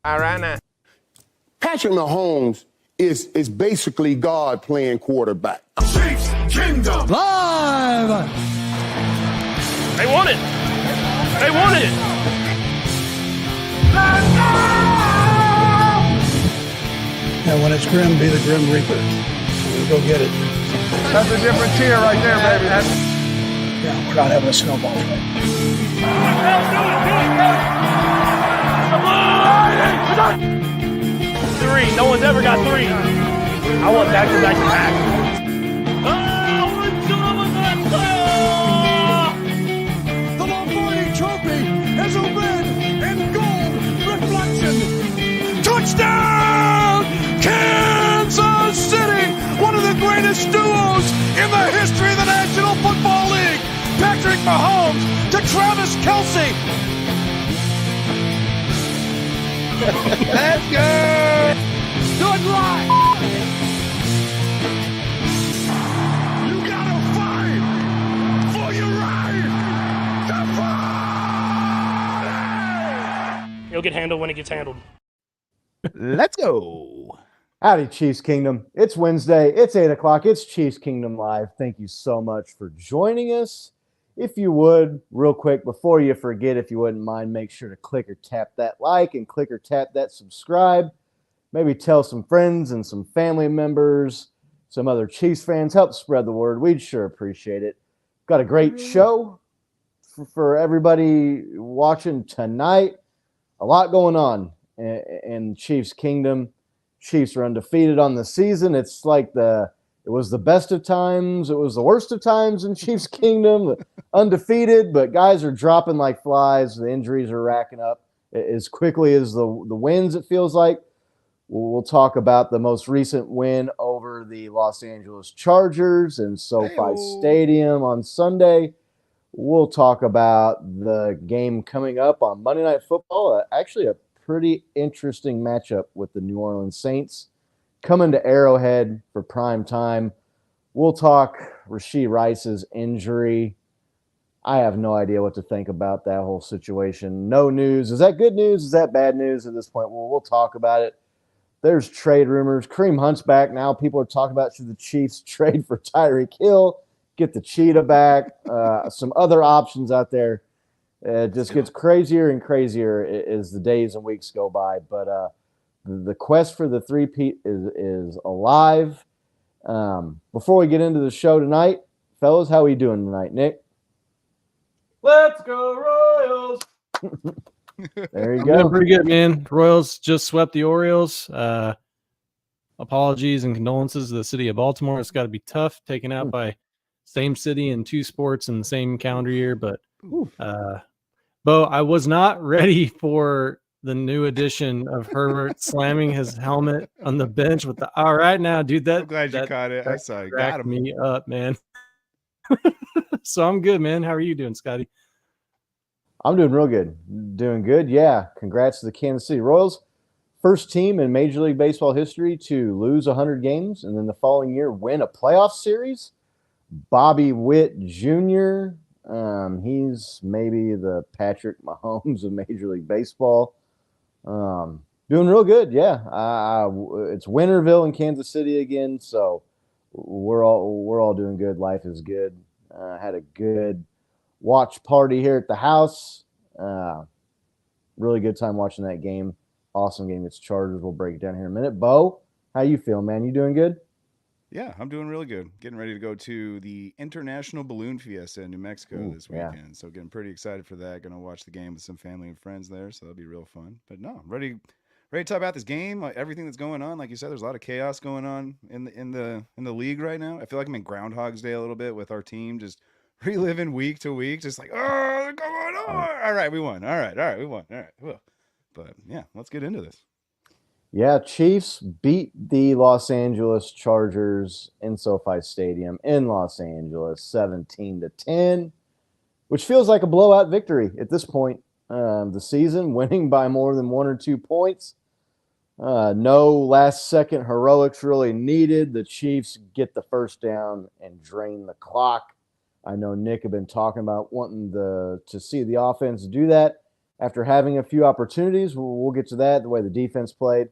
All right now. Patrick Mahomes is basically God playing quarterback. Chiefs Kingdom Live! They want it! They want it! And when it's grim, be the Grim Reaper. We'll go get it. That's a different tier right there, baby. Yeah, we're not having a snowball fight. Three. No one's ever got three. I want back-to-back to back. The Lombardi Trophy has a red and gold reflection. Touchdown! Kansas City! One of the greatest duos in the history of the National Football League. Patrick Mahomes to Travis Kelce. Let's go! Do it live! You gotta fight for your right to fight. It'll get handled when it gets handled. Let's go. Howdy, Chiefs Kingdom. It's Wednesday. It's 8 o'clock. It's Chiefs Kingdom Live. Thank you so much for joining us. If you would, real quick, before you forget, if you wouldn't mind, make sure to click or tap that like and click or tap that subscribe. Maybe tell some friends and some family members, some other Chiefs fans. Help spread the word. We'd sure appreciate it. Got a great show for everybody watching tonight. A lot going on in Chiefs Kingdom. Chiefs are undefeated on the season. It's like it was the best of times. It was the worst of times in Chiefs Kingdom. Undefeated, but guys are dropping like flies. The injuries are racking up as quickly as the wins, it feels like. We'll talk about the most recent win over the Los Angeles Chargers in SoFi Stadium on Sunday. We'll talk about the game coming up on Monday Night Football. Actually, a pretty interesting matchup with the New Orleans Saints coming to Arrowhead for prime time. We'll talk Rashee Rice's injury. I have no idea what to think about that whole situation. No news. Is that good news? Is that bad news at this point? Well, we'll talk about it. There's trade rumors. Kareem Hunt's back now. People are talking about should the Chiefs trade for Tyreek Hill, get the Cheetah back, some other options out there. It just gets crazier and crazier as the days and weeks go by. But the quest for the three-peat is alive. Before we get into the show tonight, fellas, how are we doing tonight? Nick? Let's go Royals! There you I'm doing go. pretty good, man. Royals just swept the Orioles. Apologies and condolences to the city of Baltimore. It's got to be tough taken out by same city and two sports in the same calendar year. But Bo, I was not ready for the new edition of Herbert slamming his helmet on the bench with the all right now, dude. I'm glad you caught it. I saw you got him. Me up, man. So I'm good, man. How are you doing, Scotty? I'm doing real good. Doing good. Yeah. Congrats to the Kansas City Royals. First team in Major League Baseball history to lose 100 games and then the following year win a playoff series. Bobby Witt Jr., he's maybe the Patrick Mahomes of Major League Baseball. Doing real good. Yeah. It's Winterville in Kansas City again. So we're all doing good. Life is good. Had a good watch party here at the house. Really good time watching that game. Awesome game. It's Chargers. We'll break it down here in a minute. Bo, how you feeling, man? You doing good? Yeah, I'm doing really good. Getting ready to go to the International Balloon Fiesta in New Mexico this weekend. Yeah. So getting pretty excited for that. Going to watch the game with some family and friends there. So that'll be real fun. But no, I'm ready to talk about this game. Like everything that's going on. Like you said, there's a lot of chaos going on in the league right now. I feel like I'm in Groundhog's Day a little bit with our team, just reliving week to week, just like, oh, come on. All right, we won. All right, we won. All right, well. But yeah, let's get into this. Yeah, Chiefs beat the Los Angeles Chargers in SoFi Stadium in Los Angeles 17-10, which feels like a blowout victory at this point the season, winning by more than 1 or 2 points. No last-second heroics really needed. The Chiefs get the first down and drain the clock. I know Nick had been talking about wanting to see the offense do that. after having a few opportunities. We'll get to that, the way the defense played.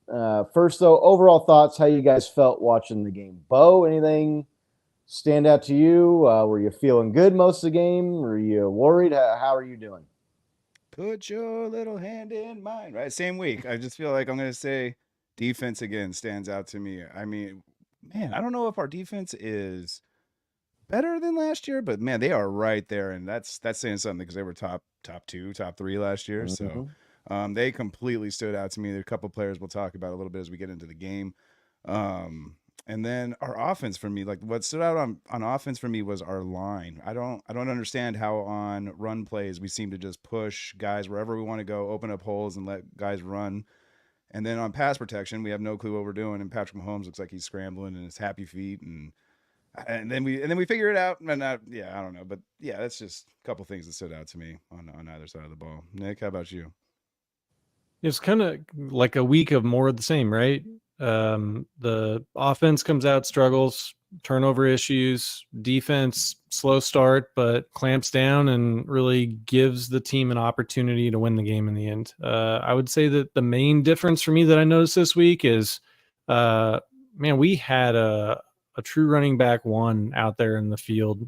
First, though, overall thoughts, how you guys felt watching the game. Bo, anything stand out to you? Were you feeling good most of the game? Were you worried? How are you doing? Put your little hand in mine. Right, same week. I just feel like I'm gonna say defense again stands out to me. I mean, man, I don't know if our defense is better than last year, but man, they are right there, and that's saying something because they were top two, top three last year. So they completely stood out to me. There are a couple players we'll talk about a little bit as we get into the game. And then our offense for me, like what stood out on offense for me was our line. I don't understand how on run plays we seem to just push guys wherever we want to go, open up holes and let guys run. And then on pass protection, we have no clue what we're doing. And Patrick Mahomes looks like he's scrambling in his happy feet, and then we figure it out. And I don't know, but yeah, that's just a couple things that stood out to me on either side of the ball. Nick, how about you? It's kind of like a week of more of the same, right? The offense comes out, struggles, turnover issues, defense, slow start, but clamps down and really gives the team an opportunity to win the game in the end. I would say that the main difference for me that I noticed this week is, man, we had a true running back one out there in the field,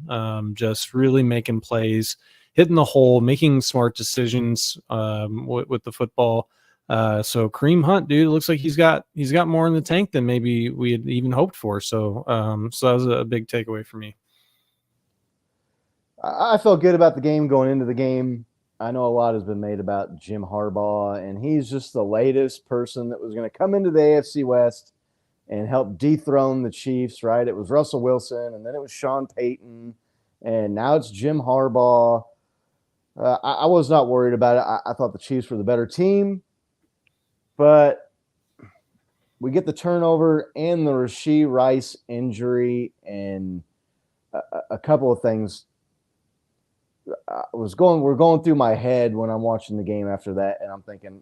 just really making plays, hitting the hole, making smart decisions with the football. So Kareem Hunt, dude, it looks like he's got more in the tank than maybe we had even hoped for. So so that was a big takeaway for me. I felt good about the game going into the game. I know a lot has been made about Jim Harbaugh, and he's just the latest person that was going to come into the AFC West and help dethrone the Chiefs, right? It was Russell Wilson, and then it was Sean Payton, and now it's Jim Harbaugh. I was not worried about it. I thought the Chiefs were the better team. But we get the turnover and the Rashee Rice injury and a couple of things. We're going through my head when I'm watching the game after that, and I'm thinking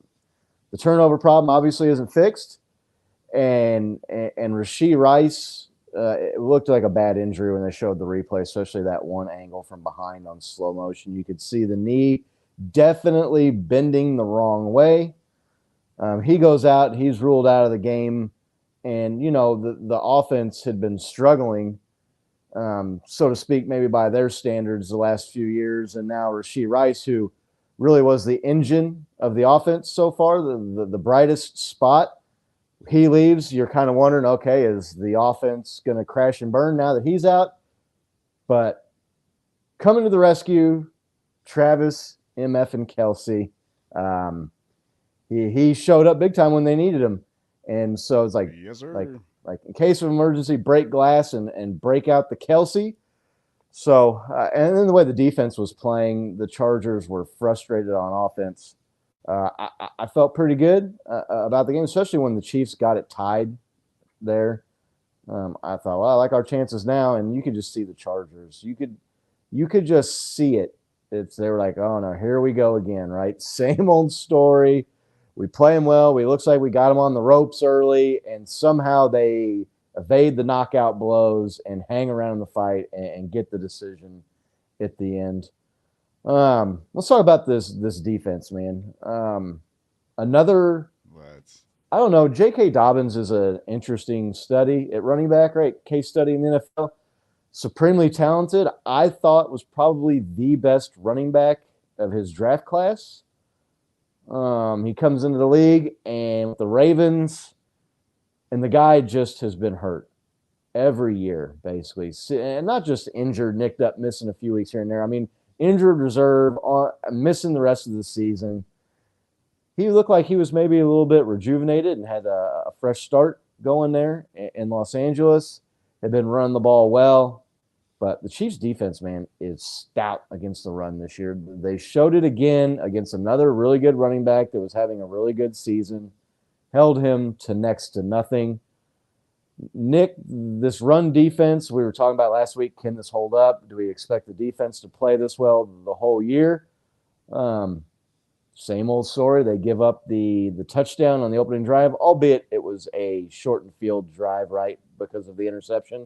the turnover problem obviously isn't fixed, and Rashee Rice, it looked like a bad injury when they showed the replay, especially that one angle from behind on slow motion. You could see the knee definitely bending the wrong way. He goes out, he's ruled out of the game, and the offense had been struggling, so to speak, maybe by their standards the last few years, and now Rashee Rice, who really was the engine of the offense so far, the brightest spot, he leaves. You're kind of wondering, okay, is the offense going to crash and burn now that he's out? But coming to the rescue, Travis, MF, and Kelsey. He showed up big time when they needed him. And so it's like, yes, sir. like in case of emergency, break glass and break out the Kelsey. So, and then the way the defense was playing, the Chargers were frustrated on offense. I felt pretty good about the game, especially when the Chiefs got it tied there. I thought, well, I like our chances now. And you could just see the Chargers. You could just see it. They were like, oh no, here we go again, right? Same old story. We play them well. We looks like we got them on the ropes early, and somehow they evade the knockout blows and hang around in the fight and get the decision at the end. Let's talk about this defense, man. I don't know. J.K. Dobbins is an interesting study at running back, right? Case study in the NFL. Supremely talented. I thought was probably the best running back of his draft class. He comes into the league and with the Ravens, and the guy just has been hurt every year, basically. And not just injured, nicked up, missing a few weeks here and there. I mean, injured reserve, missing the rest of the season. He looked like he was maybe a little bit rejuvenated and had a fresh start going there in Los Angeles. Had been running the ball well. But the Chiefs' defense, man, is stout against the run this year. They showed it again against another really good running back that was having a really good season. Held him to next to nothing. Nick, this run defense we were talking about last week, can this hold up? Do we expect the defense to play this well the whole year? Same old story. They give up the touchdown on the opening drive, albeit it was a shortened field drive, right, because of the interception,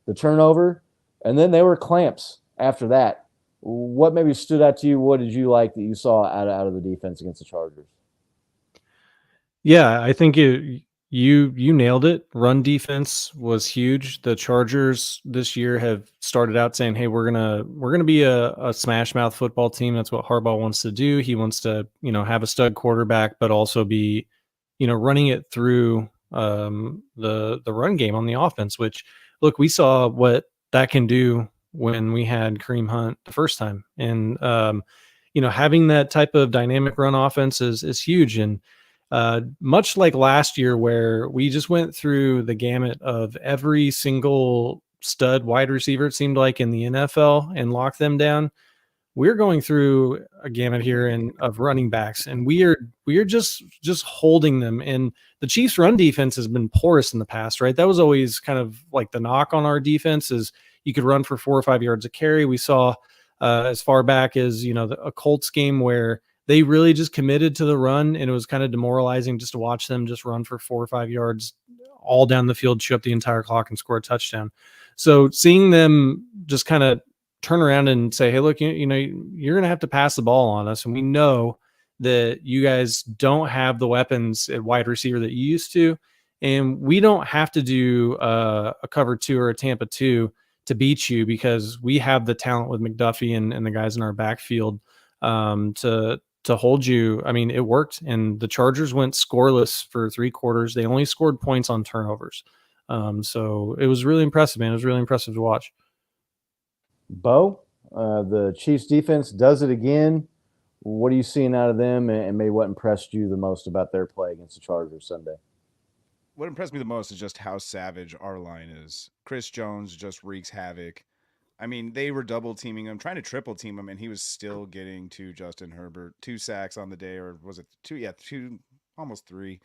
the turnover. And then they were clamps after that. what maybe stood out to you? What did you like that you saw out of the defense against the Chargers? Yeah, I think you nailed it. Run defense was huge. The Chargers this year have started out saying, "Hey, we're gonna be a smash mouth football team." That's what Harbaugh wants to do. He wants to, have a stud quarterback, but also be, running it through the run game on the offense. Which, look, we saw what that can do when we had Kareem Hunt the first time, and having that type of dynamic run offense is huge. And much like last year, where we just went through the gamut of every single stud wide receiver, it seemed like in the NFL, and locked them down. We're going through a gamut here of running backs, and we are just holding them. And the Chiefs' run defense has been porous in the past, right? That was always kind of like the knock on our defense, is you could run for 4 or 5 yards a carry. We saw as far back as a Colts game where they really just committed to the run, and it was kind of demoralizing just to watch them just run for 4 or 5 yards all down the field, chew up the entire clock, and score a touchdown. So seeing them just kind of turn around and say, "Hey, look, you're going to have to pass the ball on us, and we know that you guys don't have the weapons at wide receiver that you used to, and we don't have to do a cover 2 or a Tampa 2 to beat you, because we have the talent with McDuffie and the guys in our backfield to hold you." I mean, it worked, and the Chargers went scoreless for 3 quarters. They only scored points on turnovers. So it was really impressive, man. It was really impressive to watch. Bo, the Chiefs defense does it again. What are you seeing out of them, and maybe what impressed you the most about their play against the Chargers Sunday? What impressed me the most is just how savage our line is. Chris Jones just wreaks havoc. I mean, they were double teaming him, trying to triple team him, and he was still getting to Justin Herbert. 2 sacks on the day, or was it 2? Yeah, 2, almost 3.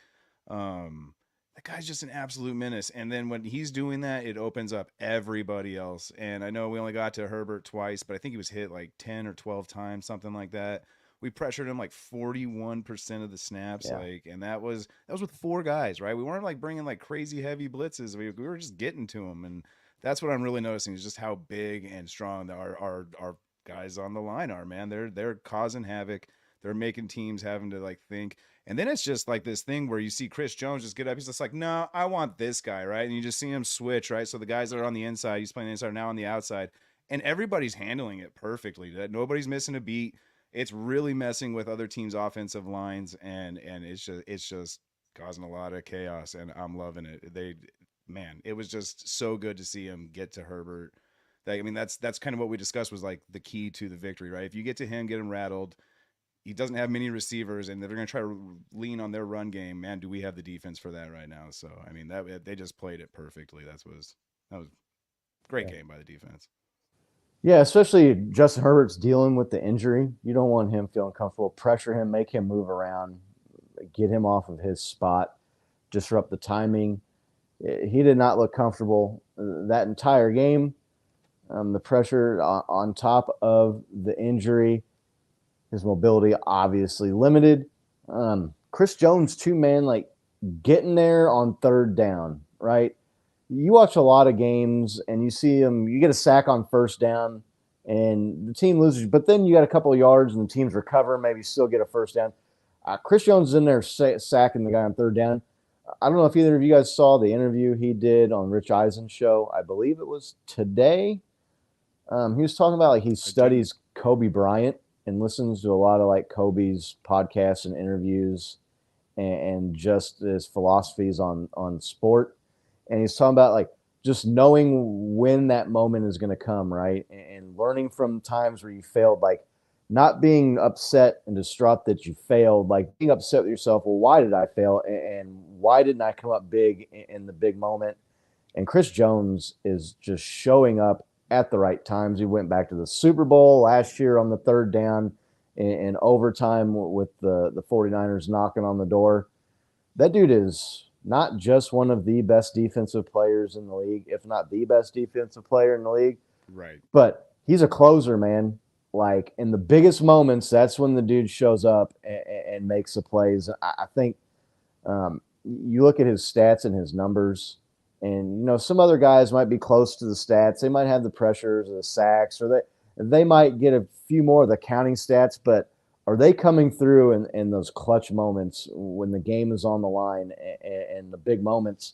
That guy's just an absolute menace. And then when he's doing that, it opens up everybody else. And I know we only got to Herbert twice, but I think he was hit like 10 or 12 times, something like that. We pressured him like 41% of the snaps, and that was with 4 guys, right? We weren't like bringing like crazy heavy blitzes. We were just getting to him, and that's what I'm really noticing, is just how big and strong our guys on the line are, man. They're causing havoc. They're making teams having to like think. And then it's just like this thing where you see Chris Jones just get up. He's just like, "No, I want this guy," right? And you just see him switch, right? So the guys that are on the inside, he's playing the inside, are now on the outside, and everybody's handling it perfectly. That nobody's missing a beat. It's really messing with other teams' offensive lines, and it's just causing a lot of chaos, and I'm loving it. It was just so good to see him get to Herbert. That's kind of what we discussed was like the key to the victory, right? If you get to him, get him rattled. He doesn't have many receivers, and they're going to try to lean on their run game. Man, do we have the defense for that right now? So, I mean, that they just played it perfectly. That was a great game by the defense. Yeah, especially Justin Herbert's dealing with the injury. You don't want him feeling comfortable. Pressure him, make him move around, get him off of his spot, disrupt the timing. He did not look comfortable that entire game. The pressure on top of the injury, his mobility obviously limited. Chris Jones too, man, like getting there on 3rd down, right? You watch a lot of games and you see him, you get a sack on 1st down and the team loses, but then you got a couple of yards and the team's recover, maybe still get a 1st down. Chris Jones is in there sacking the guy on 3rd down. I don't know if either of you guys saw the interview he did on Rich Eisen's show. I believe it was today. He was talking about like he studies Kobe Bryant and listens to a lot of like Kobe's podcasts and interviews and just his philosophies on sport. And he's talking about like just knowing when that moment is going to come, right? And learning from times where you failed, like not being upset and distraught that you failed, like being upset with yourself. Well, why did I fail? And why didn't I come up big in the big moment? And Chris Jones is just showing up at the right times. He went back to the Super Bowl last year on the 3rd down in overtime with the 49ers knocking on the door. That dude is not just one of the best defensive players in the league, if not the best defensive player in the league. Right. But he's a closer, man. Like in the biggest moments, that's when the dude shows up and makes the plays. I think you look at his stats and his numbers, and some other guys might be close to the stats. They might have the pressures or the sacks, or they might get a few more of the counting stats, but are they coming through in those clutch moments when the game is on the line and the big moments?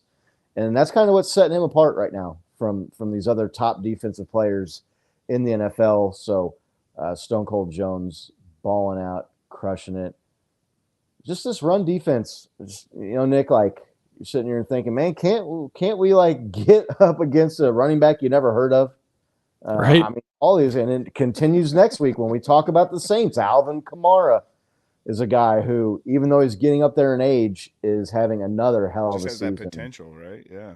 And that's kind of what's setting him apart right now from these other top defensive players in the NFL. So Stone Cold Jones balling out, crushing it. Just this run defense, Nick, like you're sitting here and thinking, man, can't we like get up against a running back you never heard of? Right. I mean, all these, and it continues next week when we talk about the Saints. Alvin Kamara is a guy who, even though he's getting up there in age, is having another hell of a season. That potential, right? Yeah.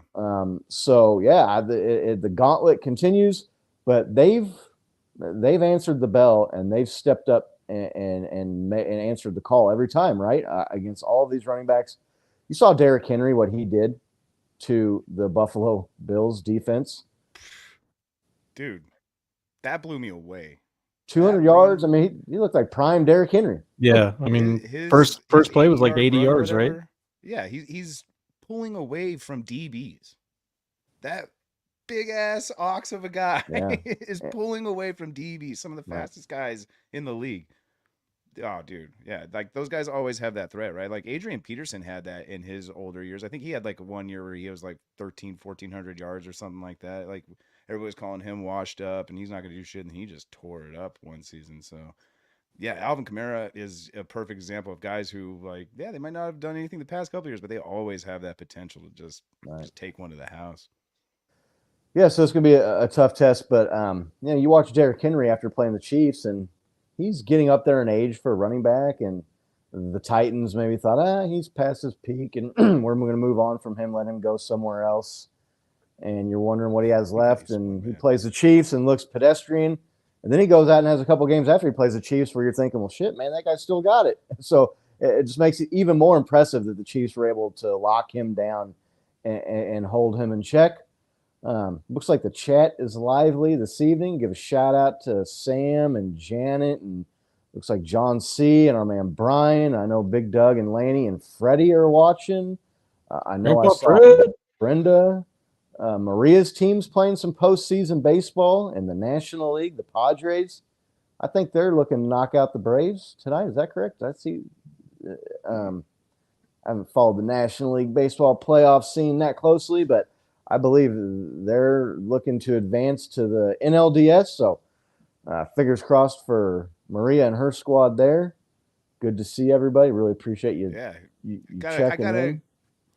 So yeah, the gauntlet continues, but they've answered the bell and they've stepped up and answered the call every time, right? Against all of these running backs. You saw Derrick Henry, what he did to the Buffalo Bills defense. Dude, that blew me away. 200 yards. I mean, he looked like prime Derrick Henry. Yeah, I mean, first play was like 80 yards, right? Yeah, he's pulling away from DBs. That big ass ox of a guy is pulling away from DBs, some of the fastest guys in the league. Oh, dude, yeah, like those guys always have that threat, right? Like Adrian Peterson had that in his older years. I think he had like 1 year where he was like 1,400 yards or something like that. Like everybody's calling him washed up and he's not going to do shit, and he just tore it up one season. So, yeah, Alvin Kamara is a perfect example of guys who, like, yeah, they might not have done anything the past couple of years, but they always have that potential to just take one to the house. Yeah, so it's going to be a tough test, but you watch Derrick Henry after playing the Chiefs, and he's getting up there in age for a running back, and the Titans maybe thought, he's past his peak, and we're going to move on from him, let him go somewhere else. And you're wondering what he has left, and he plays the Chiefs and looks pedestrian. And then he goes out and has a couple games after he plays the Chiefs where you're thinking, well, shit, man, that guy still got it. So it just makes it even more impressive that the Chiefs were able to lock him down and hold him in check. Looks like the chat is lively this evening. Give a shout out to Sam and Janet, and looks like John C. and our man Brian. I know Big Doug and Laney and Freddie are watching. I know I saw Brenda. Maria's team's playing some postseason baseball in the National League, the Padres. I think they're looking to knock out the Braves tonight. Is that correct? I see. I haven't followed the National League baseball playoff scene that closely, but I believe they're looking to advance to the NLDS. So fingers crossed for Maria and her squad there. Good to see everybody. Really appreciate you. Yeah, you checking in.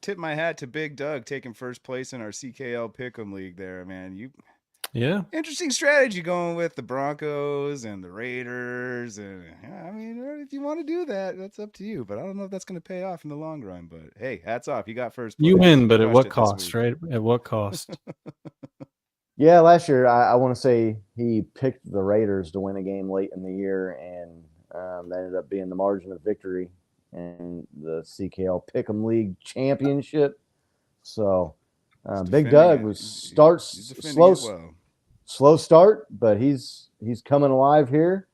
Tip my hat to Big Doug taking first place in our CKL Pick'em League there, man. Interesting strategy going with the Broncos and the Raiders. And I mean, if you want to do that, that's up to you. But I don't know if that's going to pay off in the long run. But hey, hats off. You got first place. You win, but at what cost, right? At what cost? Yeah, last year, I want to say he picked the Raiders to win a game late in the year, and that ended up being the margin of victory and the CKL Pick'em League Championship. So Big Doug slow start, but he's coming alive here.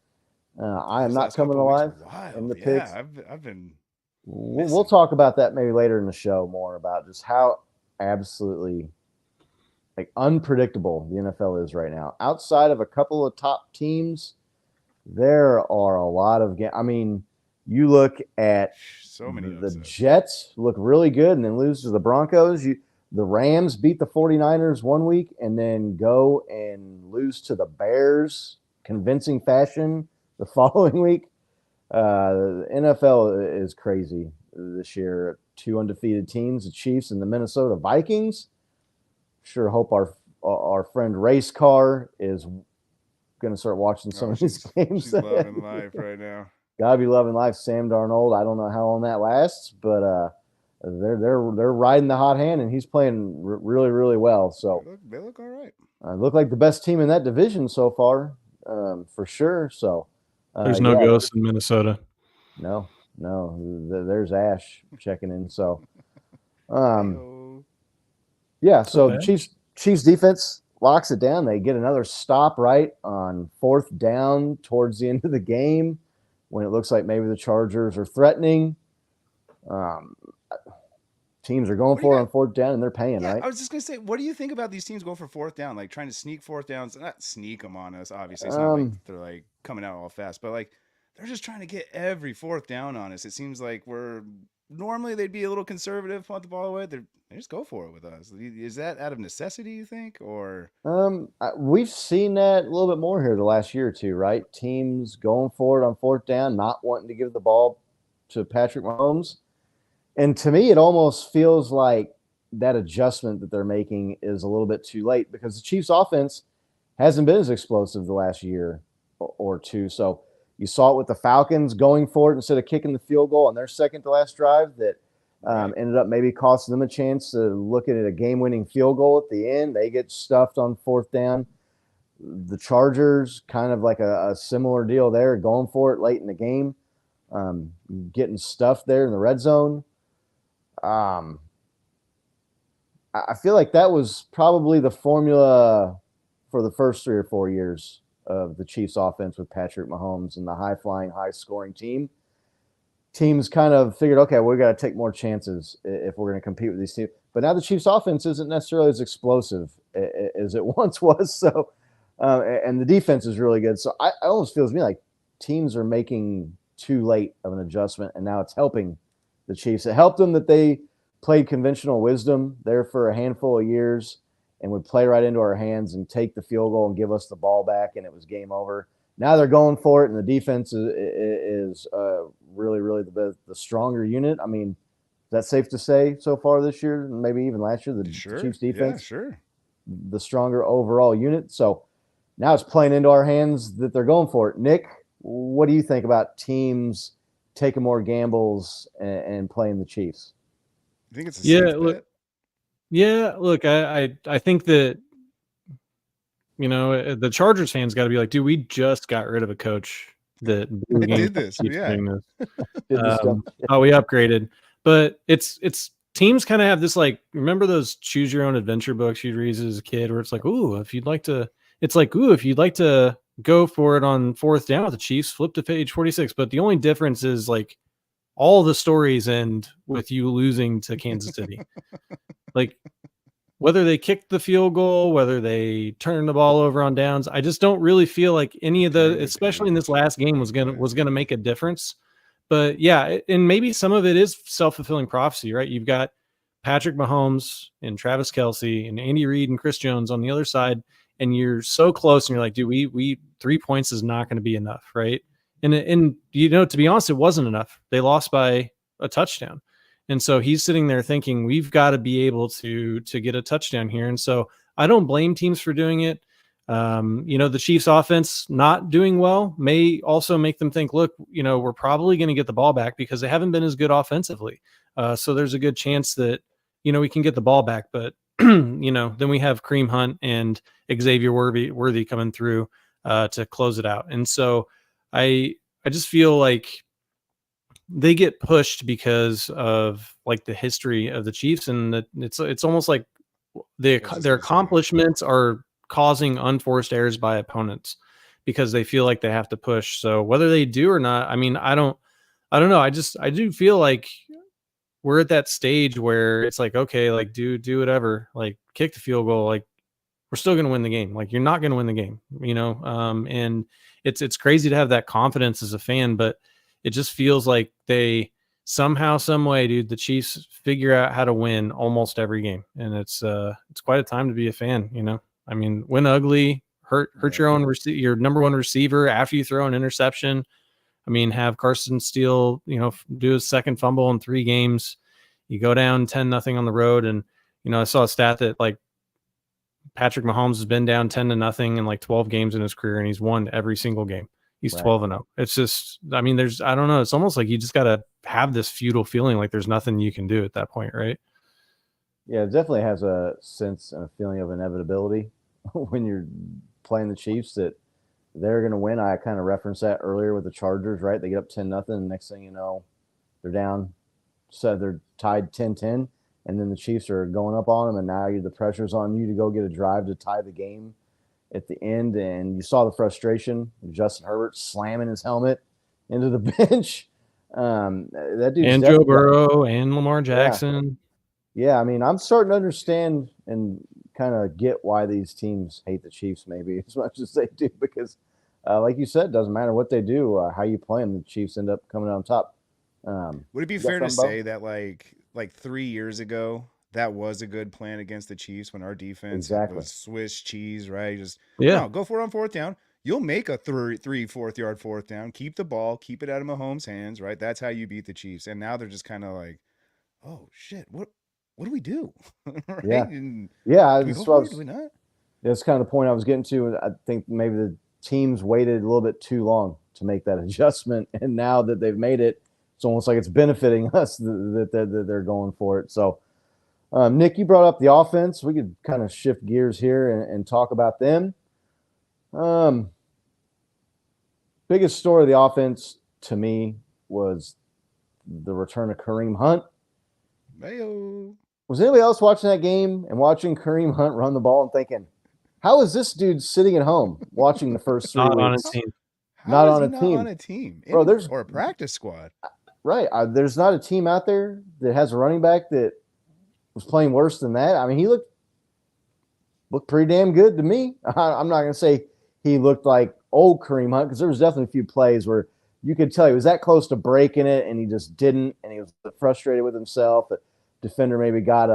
I am not coming alive in the picks. I've been. We'll talk about that maybe later in the show more about just how absolutely like unpredictable the NFL is right now. Outside of a couple of top teams, there are a lot of games. I mean, you look at the Jets look really good and then lose to the Broncos. The Rams beat the 49ers one week and then go and lose to the Bears convincing fashion the following week. The NFL is crazy this year. 2 undefeated teams, the Chiefs and the Minnesota Vikings. Sure hope our friend Race Car is going to start watching some of these games. She's loving life right now. Gotta be loving life. Sam Darnold. I don't know how long that lasts, but they're riding the hot hand, and he's playing really, really well. So they look all right. Look like the best team in that division so far, for sure. So there's no ghosts in Minnesota. No. There's Ash checking in. So, yeah. So the Chiefs defense locks it down. They get another stop right on 4th down towards the end of the game, when it looks like maybe the Chargers are threatening. teams are going for it on fourth down and they're paying, Yeah, right? I was just gonna say, what do you think about these teams going for fourth down, like trying to sneak fourth downs? Not sneak them on us, obviously. It's not like they're like coming out all fast, but like they're just trying to get every fourth down on us. It seems like we're normally they'd be a little conservative, punt the ball away. They just go for it with us. Is that out of necessity, you think, or? We've seen that a little bit more here the last year or two, right? Teams going for it on fourth down, not wanting to give the ball to Patrick Mahomes. And to me, it almost feels like that adjustment that they're making is a little bit too late because the Chiefs' offense hasn't been as explosive the last year or two. So you saw it with the Falcons going for it instead of kicking the field goal on their second to last drive that ended up maybe costing them a chance to look at a game-winning field goal at the end. They get stuffed on fourth down. The Chargers, kind of like a similar deal there, going for it late in the game, getting stuffed there in the red zone. I feel like that was probably the formula for the first 3 or 4 years of the Chiefs offense with Patrick Mahomes and the high-flying, high-scoring team. Teams kind of figured, okay, we got to take more chances if we're going to compete with these teams. But now the Chiefs offense isn't necessarily as explosive as it once was. So, and the defense is really good. So I almost feels to me like teams are making too late of an adjustment, and now it's helping the Chiefs. It helped them that they played conventional wisdom there for a handful of years and would play right into our hands and take the field goal and give us the ball back, and it was game over. Now they're going for it, and the defense is really, really the stronger unit. I mean, is that safe to say so far this year, maybe even last year, the Chiefs defense? Yeah, sure. The stronger overall unit. So now it's playing into our hands that they're going for it. Nick, what do you think about teams taking more gambles and playing the Chiefs? I think it's a safe bet. Yeah, look, I think that, you know, the Chargers fans got to be like, dude, we just got rid of a coach that did this. Yeah. We upgraded, but it's teams kind of have this, like, remember those choose your own adventure books you'd read as a kid where it's like, if you'd like to go for it on fourth down with the Chiefs, flip to page 46. But the only difference is like all the stories end with you losing to Kansas City. Like, whether they kicked the field goal, whether they turned the ball over on downs, I just don't really feel like any of the, especially in this last game, was gonna make a difference. But yeah, and maybe some of it is self-fulfilling prophecy, right? You've got Patrick Mahomes and Travis Kelce and Andy Reid and Chris Jones on the other side, and you're so close, and you're like, dude, we 3 points is not going to be enough, right? And you know, to be honest, it wasn't enough. They lost by a touchdown. And so he's sitting there thinking, we've got to be able to get a touchdown here. And so I don't blame teams for doing it. You know, the Chiefs offense not doing well may also make them think, look, you know, we're probably going to get the ball back because they haven't been as good offensively. So there's a good chance that, you know, we can get the ball back. But, you know, then we have Kareem Hunt and Xavier Worthy coming through to close it out. And so I just feel like they get pushed because of like the history of the Chiefs, and it's almost like their accomplishments are causing unforced errors by opponents because they feel like they have to push. So whether they do or not, I mean, I don't know. I do feel like we're at that stage where it's like, okay, like do whatever, like kick the field goal, like we're still going to win the game. Like you're not going to win the game, you know? And it's crazy to have that confidence as a fan, but it just feels like they somehow, some way, dude, the Chiefs figure out how to win almost every game. And it's quite a time to be a fan, you know? I mean, win ugly, hurt your number one receiver after you throw an interception. I mean, have Carson Steele, you know, do his second fumble in 3 games. You go down 10-0 on the road. And, you know, I saw a stat that like Patrick Mahomes has been down 10-0 in like 12 games in his career, and he's won every single game. He's 12-0. It's just, I mean, I don't know. It's almost like you just got to have this futile feeling like there's nothing you can do at that point, right? Yeah, it definitely has a sense and a feeling of inevitability when you're playing the Chiefs that they're going to win. I kind of referenced that earlier with the Chargers, right? They get up 10-0, and next thing you know, they're down. So they're tied 10-10, and then the Chiefs are going up on them, and now the pressure's on you to go get a drive to tie the game at the end. And you saw the frustration, Justin Herbert slamming his helmet into the bench. That dude, and Joe Burrow and Lamar Jackson. Yeah, I mean, I'm starting to understand and kind of get why these teams hate the Chiefs maybe as much as they do because, like you said, it doesn't matter what they do, how you play them, the Chiefs end up coming out on top. Would it be You got fair to something, Bo? say that like 3 years ago, that was a good plan against the Chiefs when our defense Exactly. was Swiss cheese, right? Just Yeah. no, go for it on fourth down. You'll make a 4th-yard fourth down. Keep the ball, keep it out of Mahomes' hands, right? That's how you beat the Chiefs. And now they're just kind of like, oh shit, what do we do? Right? Yeah. And Yeah, do we go for it? Do we not? that's kind of the point I was getting to. I think maybe the teams waited a little bit too long to make that adjustment, and now that they've made it, it's almost like it's benefiting us that they're going for it. So, Nick, you brought up the offense. We could kind of shift gears here and talk about them. Biggest story of the offense to me was the return of Kareem Hunt. Mayo. Was anybody else watching that game and watching Kareem Hunt run the ball and thinking, how is this dude sitting at home watching the first 3 Not on a weeks? team. How Not is on he a not team. on a team? Bro, Anywhere? there's or a practice squad. right. There's not a team out there that has a running back that was playing worse than that. I mean, he looked pretty damn good to me. I'm not going to say he looked like old Kareem Hunt because there was definitely a few plays where you could tell he was that close to breaking it and he just didn't, and he was frustrated with himself. The defender maybe got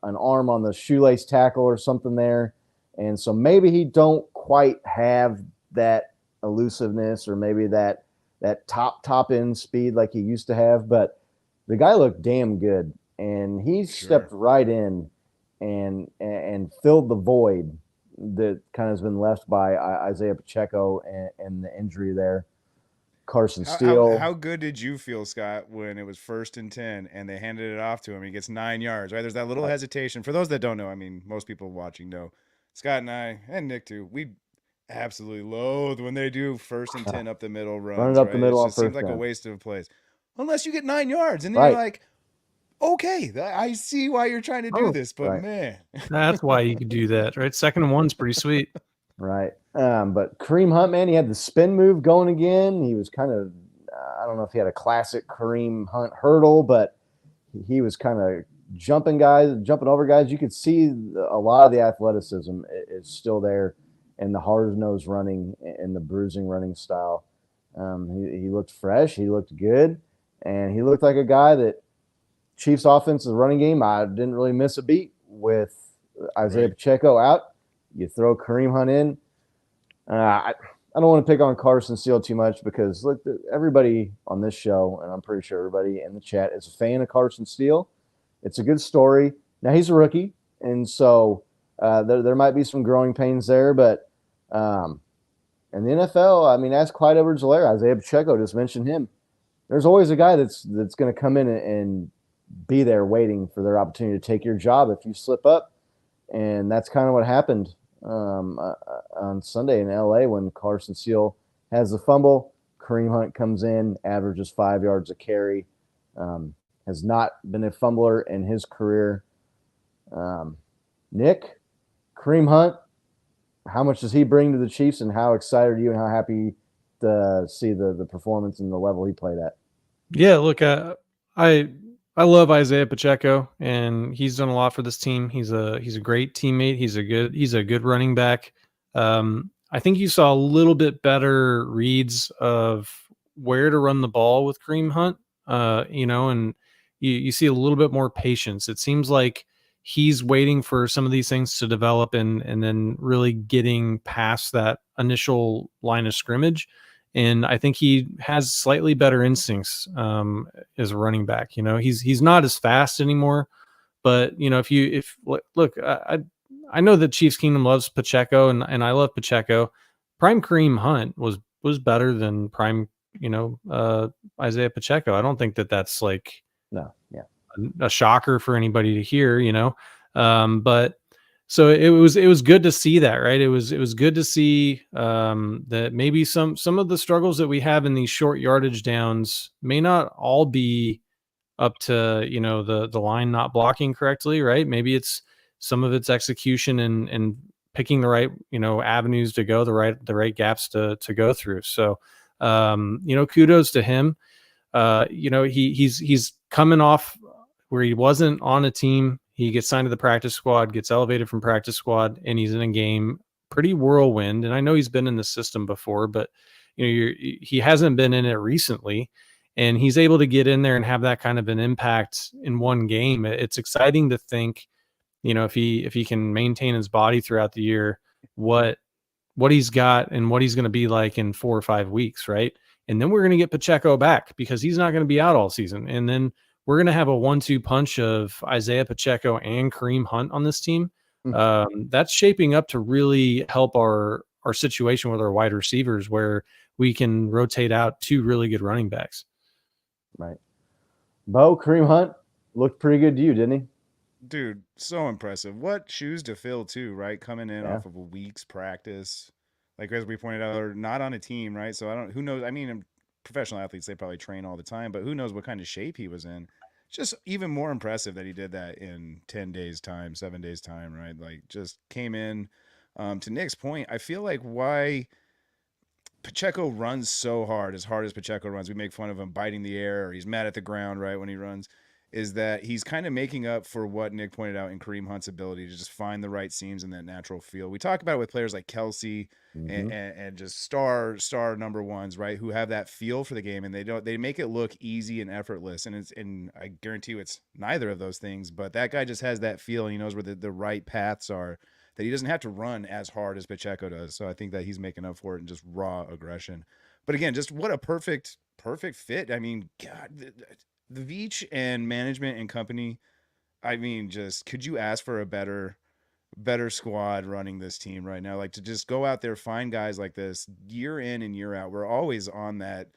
an arm on the shoelace tackle or something there, and so maybe he don't quite have that elusiveness or maybe that top end speed like he used to have. But the guy looked damn good, and he stepped right in and filled the void that kind of has been left by Isaiah Pacheco and the injury there. Carson Steele. How good did you feel, Scott, when it was 1st and 10 and they handed it off to him? He gets 9 yards, right? There's that little hesitation. For those that don't know, I mean, most people watching know, Scott and I, and Nick too, we absolutely loathe when they do 1st and 10 up the middle runs. Run it up right? the middle It on just seems first like a down. waste of plays. Unless you get 9 yards. And then Right. you're like, okay, I see why you're trying to do this, but right. man. That's why you could do that, right? 2nd and 1's pretty sweet. Right. But Kareem Hunt, man, he had the spin move going again. He was kind of, I don't know if he had a classic Kareem Hunt hurdle, but he was kind of jumping over guys. You could see a lot of the athleticism is still there, and the hard-nosed running and the bruising running style. He looked fresh. He looked good, and he looked like a guy that Chiefs offensive running game, I didn't really miss a beat with Isaiah Pacheco out. You throw Kareem Hunt in. I don't want to pick on Carson Steele too much because look, everybody on this show, and I'm pretty sure everybody in the chat is a fan of Carson Steele. It's a good story. Now he's a rookie, and so there might be some growing pains there. But in the NFL, I mean, ask Clyde Edwards-Helaire, Isaiah Pacheco, just mentioned him. There's always a guy that's going to come in and be there waiting for their opportunity to take your job if you slip up, and that's kind of what happened on Sunday in LA when Carson Steele has the fumble. Kareem Hunt comes in, averages 5 yards a carry, has not been a fumbler in his career. Nick, Kareem Hunt, how much does he bring to the Chiefs, and how excited are you and how happy to see the performance and the level he played at? Yeah, look, I love Isaiah Pacheco, and he's done a lot for this team. He's a great teammate. He's a good running back. I think you saw a little bit better reads of where to run the ball with Kareem Hunt. And you see a little bit more patience. It seems like he's waiting for some of these things to develop and then really getting past that initial line of scrimmage. And I think he has slightly better instincts as a running back. He's not as fast anymore, but I know that Chiefs Kingdom loves Pacheco, and I love Pacheco. Prime Kareem Hunt was better than prime Isaiah Pacheco. I don't think that's like a shocker for anybody to hear. But. So it was good to see that, right? It was good to see that maybe some of the struggles that we have in these short yardage downs may not all be up to the line not blocking correctly, right? Maybe it's some of its execution and picking the right avenues to go, the right gaps to go through. So kudos to him. He's coming off where he wasn't on a team. He gets signed to the practice squad, gets elevated from practice squad, and he's in a game pretty whirlwind. And I know he's been in the system before, but he hasn't been in it recently, and he's able to get in there and have that kind of an impact in one game. It's exciting to think, if he can maintain his body throughout the year, what he's got and what he's going to be like in 4 or 5 weeks, right? And then we're going to get Pacheco back because he's not going to be out all season. And then we're going to have a 1-2 punch of Isaiah Pacheco and Kareem Hunt on this team. That's shaping up to really help our situation with our wide receivers, where we can rotate out 2 really good running backs. Right. Bo, Kareem Hunt looked pretty good to you, didn't he? Dude, so impressive. What shoes to fill too, right? Coming in off of a week's practice. Like as we pointed out, they're not on a team, right? So who knows? I mean, professional athletes, they probably train all the time, but who knows what kind of shape he was in. Just even more impressive that he did that in 10 days time, 7 days time, right? Like just came in. To Nick's point, I feel like why Pacheco runs so hard as Pacheco runs, we make fun of him biting the air, or he's mad at the ground, right, when he runs, is that he's kind of making up for what Nick pointed out in Kareem Hunt's ability to just find the right seams in that natural feel. We talk about it with players like Kelsey and just star number ones, right, who have that feel for the game, and they make it look easy and effortless. And I guarantee you it's neither of those things, but that guy just has that feel, and he knows where the right paths are, that he doesn't have to run as hard as Pacheco does. So I think that he's making up for it in just raw aggression. But again, just what a perfect fit. I mean, God, the Veach and management and company, I mean, just could you ask for a better squad running this team right now? Like, to just go out there, find guys like this year in and year out. We're always on that.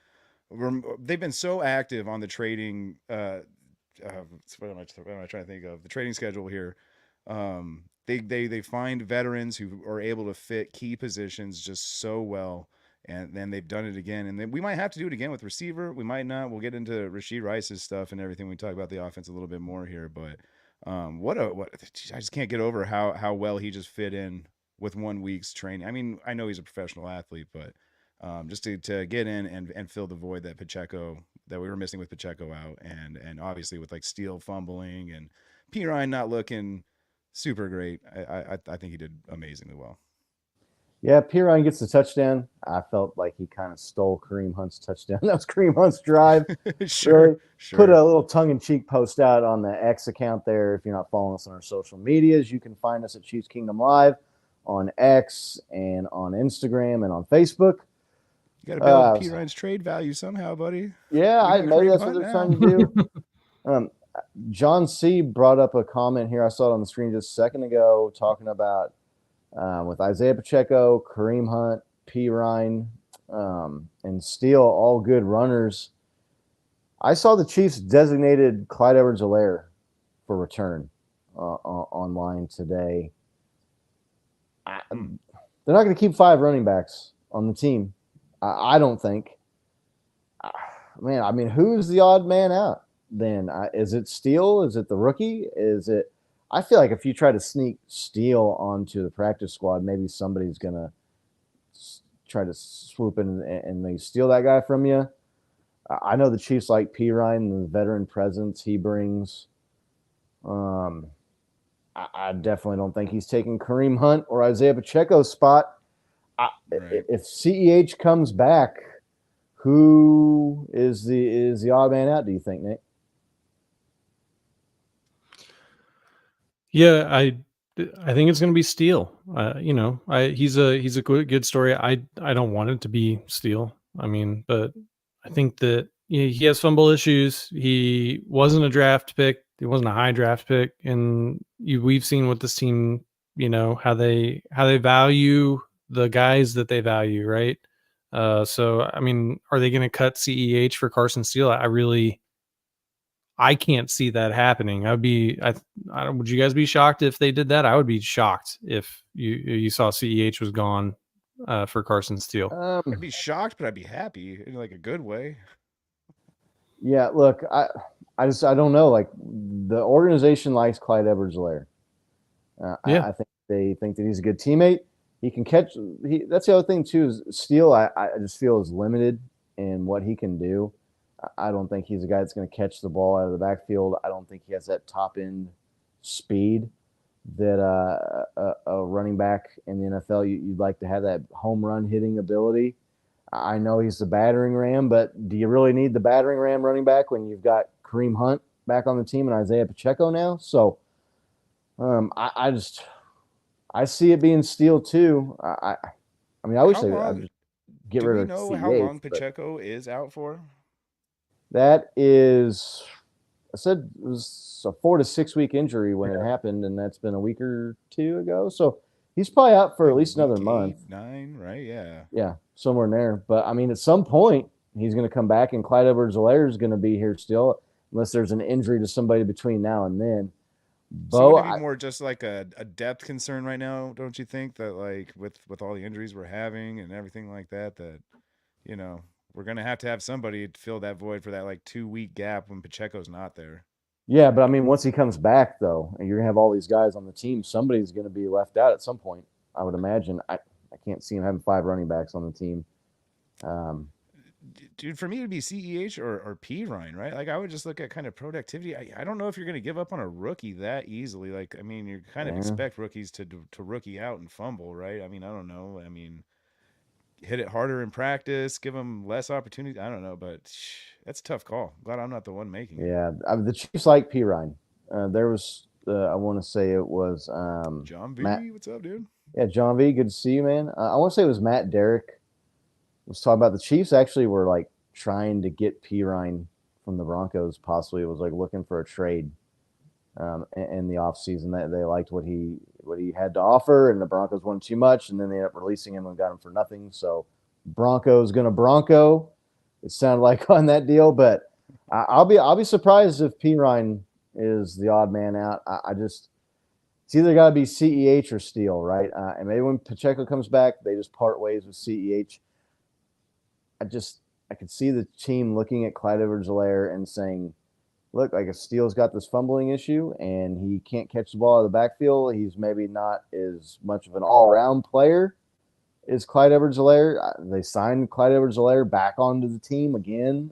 They've been so active on the trading. What am I trying to think of? The trading schedule here. They find veterans who are able to fit key positions just so well. And then they've done it again. And then we might have to do it again with receiver. We might not. We'll get into Rashee Rice's stuff and everything. We talk about the offense a little bit more here. But what I just can't get over how well he just fit in with 1 week's training. I mean, I know he's a professional athlete, but just to get in and fill the void that we were missing with Pacheco out, and obviously with like Steele fumbling and P. Ryan not looking super great. I think he did amazingly well. Yeah, P. Ryan gets the touchdown. I felt like he kind of stole Kareem Hunt's touchdown. That was Kareem Hunt's drive. Sure. Put a little tongue-in-cheek post out on the X account there. If you're not following us on our social medias, you can find us at Chiefs Kingdom Live on X and on Instagram and on Facebook. You got to build P. Ryan's trade value somehow, buddy. Yeah, maybe that's what they're trying to do. John C. brought up a comment here. I saw it on the screen just a second ago talking about with Isaiah Pacheco, Kareem Hunt, P. Ryan, and Steele, all good runners. I saw the Chiefs designated Clyde Edwards-Helaire for return online today. They're not going to keep 5 running backs on the team. I don't think. Man, I mean, who's the odd man out then? Is it Steele? Is it the rookie? Is it? I feel like if you try to sneak Steele onto the practice squad, maybe somebody's going to try to swoop in and maybe steal that guy from you. I know the Chiefs like P. Ryan and the veteran presence he brings. I definitely don't think he's taking Kareem Hunt or Isaiah Pacheco's spot. Right. If CEH comes back, who is the odd man out, do you think, Nick? Yeah, I think it's going to be Steele. He's a good story. I don't want it to be Steele. I mean, but I think that he has fumble issues. He wasn't a draft pick. He wasn't a high draft pick, and we've seen with this team, how they value the guys that they value, right? So I mean, are they going to cut CEH for Carson Steele? I can't see that happening. Would you guys be shocked if they did that? I would be shocked if you saw CEH was gone for Carson Steele. I'd be shocked, but I'd be happy in like a good way. Yeah, look, I don't know. Like, the organization likes Clyde Edwards-Helaire. I think they think that he's a good teammate. He can catch. That's the other thing too. Is Steele, I just feel is limited in what he can do. I don't think he's a guy that's going to catch the ball out of the backfield. I don't think he has that top end speed that a running back in the NFL, you'd like to have that home run hitting ability. I know he's the battering ram, but do you really need the battering ram running back when you've got Kareem Hunt back on the team and Isaiah Pacheco now? So I see it being Steele too. I mean, I wish I'd just get Do rid we of know CEH, how long but Pacheco is out for? that is, I said it was a 4 to 6 week injury when it happened, and that's been a week or two ago. So he's probably out for at least another month. 8, 9, right? Yeah. Yeah, somewhere in there. But I mean, at some point, he's going to come back, and Clyde Edwards-Helaire is going to be here still, unless there's an injury to somebody between now and then. So Bo, would it be more just like a depth concern right now, don't you think, that like with all the injuries we're having and everything like that, you know, we're going to have somebody to fill that void for that like 2-week gap when Pacheco's not there. yeah, but I mean, once he comes back, though, and you're going to have all these guys on the team, somebody's going to be left out at some point, I would imagine. I can't see him having 5 running backs on the team. Dude, for me, it'd be CEH or P Ryan, right? Like, I would just look at kind of productivity. I don't know if you're going to give up on a rookie that easily. Like, I mean, you kind of expect rookies to rookie out and fumble, right? I mean, I don't know. I mean, hit it harder in practice, give them less opportunity. I don't know, but that's a tough call. Glad I'm not the one making it. Yeah, the Chiefs like P Ryan. There was, I want to say it was John V. Matt. What's up, dude? Yeah, John V. Good to see you, man. I want to say it was Matt Derrick was talking about the Chiefs actually were like trying to get P Ryan from the Broncos. Possibly it was like looking for a trade in the offseason. That they liked what he had to offer, and the Broncos wanted too much, and then they ended up releasing him and got him for nothing. So Broncos gonna Bronco. It sounded like on that deal, but I'll be surprised if P Ryan is the odd man out. It's either got to be CEH or Steele, right? And maybe when Pacheco comes back, they just part ways with CEH. I could see the team looking at Clyde Edwards-Helaire and saying, look, like if Steele's got this fumbling issue and he can't catch the ball out of the backfield, he's maybe not as much of an all-around player as Clyde Edwards-Helaire. They signed Clyde Edwards-Helaire back onto the team again.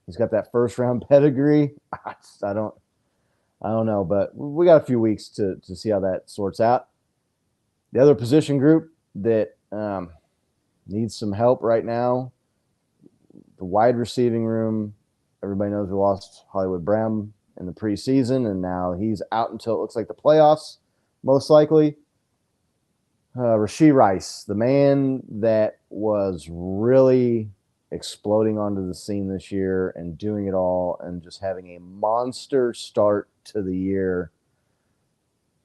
He's got that first-round pedigree. I don't know, but we got a few weeks to see how that sorts out. The other position group that needs some help right now, the wide receiving room. Everybody knows we lost Hollywood Brown in the preseason, and now he's out until it looks like the playoffs, most likely. Rashee Rice, the man that was really exploding onto the scene this year and doing it all and just having a monster start to the year,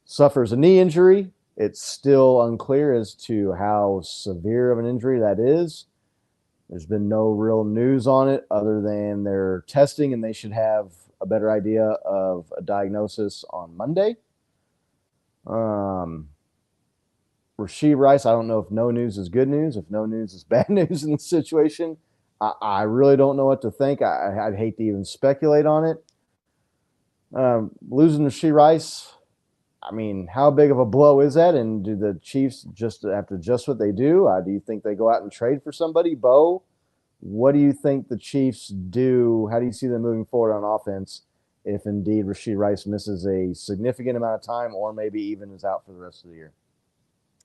suffers a knee injury. It's still unclear as to how severe of an injury that is. There's been no real news on it other than they're testing, and they should have a better idea of a diagnosis on Monday. Rashee Rice, I don't know if no news is good news, if no news is bad news in the situation. I really don't know what to think. I'd hate to even speculate on it. Losing Rashee Rice, I mean, how big of a blow is that? And do the Chiefs just have to adjust what they do? Do you think they go out and trade for somebody? Bo, what do you think the Chiefs do? How do you see them moving forward on offense if indeed Rashee Rice misses a significant amount of time or maybe even is out for the rest of the year?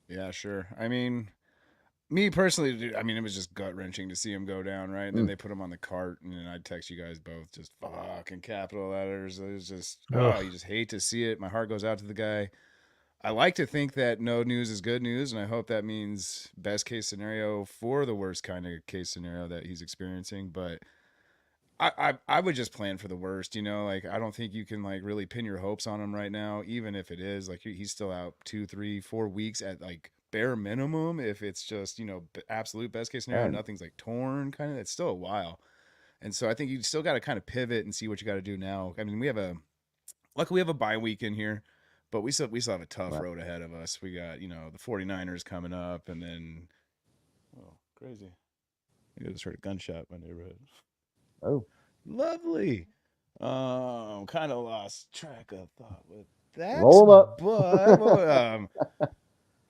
Yeah, sure. I mean, me personally, dude, I mean, it was just gut-wrenching to see him go down, right? And then they put him on the cart, and then I'd text you guys both just fucking capital letters. It was just, you just hate to see it. My heart goes out to the guy. I like to think that no news is good news, and I hope that means best case scenario for the worst kind of case scenario that he's experiencing. But I would just plan for the worst, you know? Like, I don't think you can, like, really pin your hopes on him right now, even if it is. Like, he's still out 2, 3, 4 weeks at, like, bare minimum. If it's just, you know, absolute best case scenario, nothing's, like, torn, kind of, it's still a while. And so I think you still got to kind of pivot and see what you got to do now. I mean, luckily we have a bye week in here, but we still have a tough road ahead of us. We got, you know, the 49ers coming up, and then, oh, crazy. I just heard a gunshot in my neighborhood. Oh, lovely. Kind of lost track of thought with that. Roll 'em up.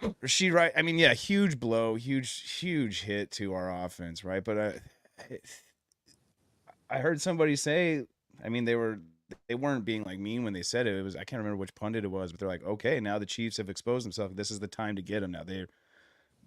But Rashee Rice, I mean, yeah, huge blow, huge hit to our offense, right? But I heard somebody say, I mean, they weren't being like mean when they said it. It was, I can't remember which pundit it was, but they're like, okay, now the Chiefs have exposed themselves. This is the time to get them. Now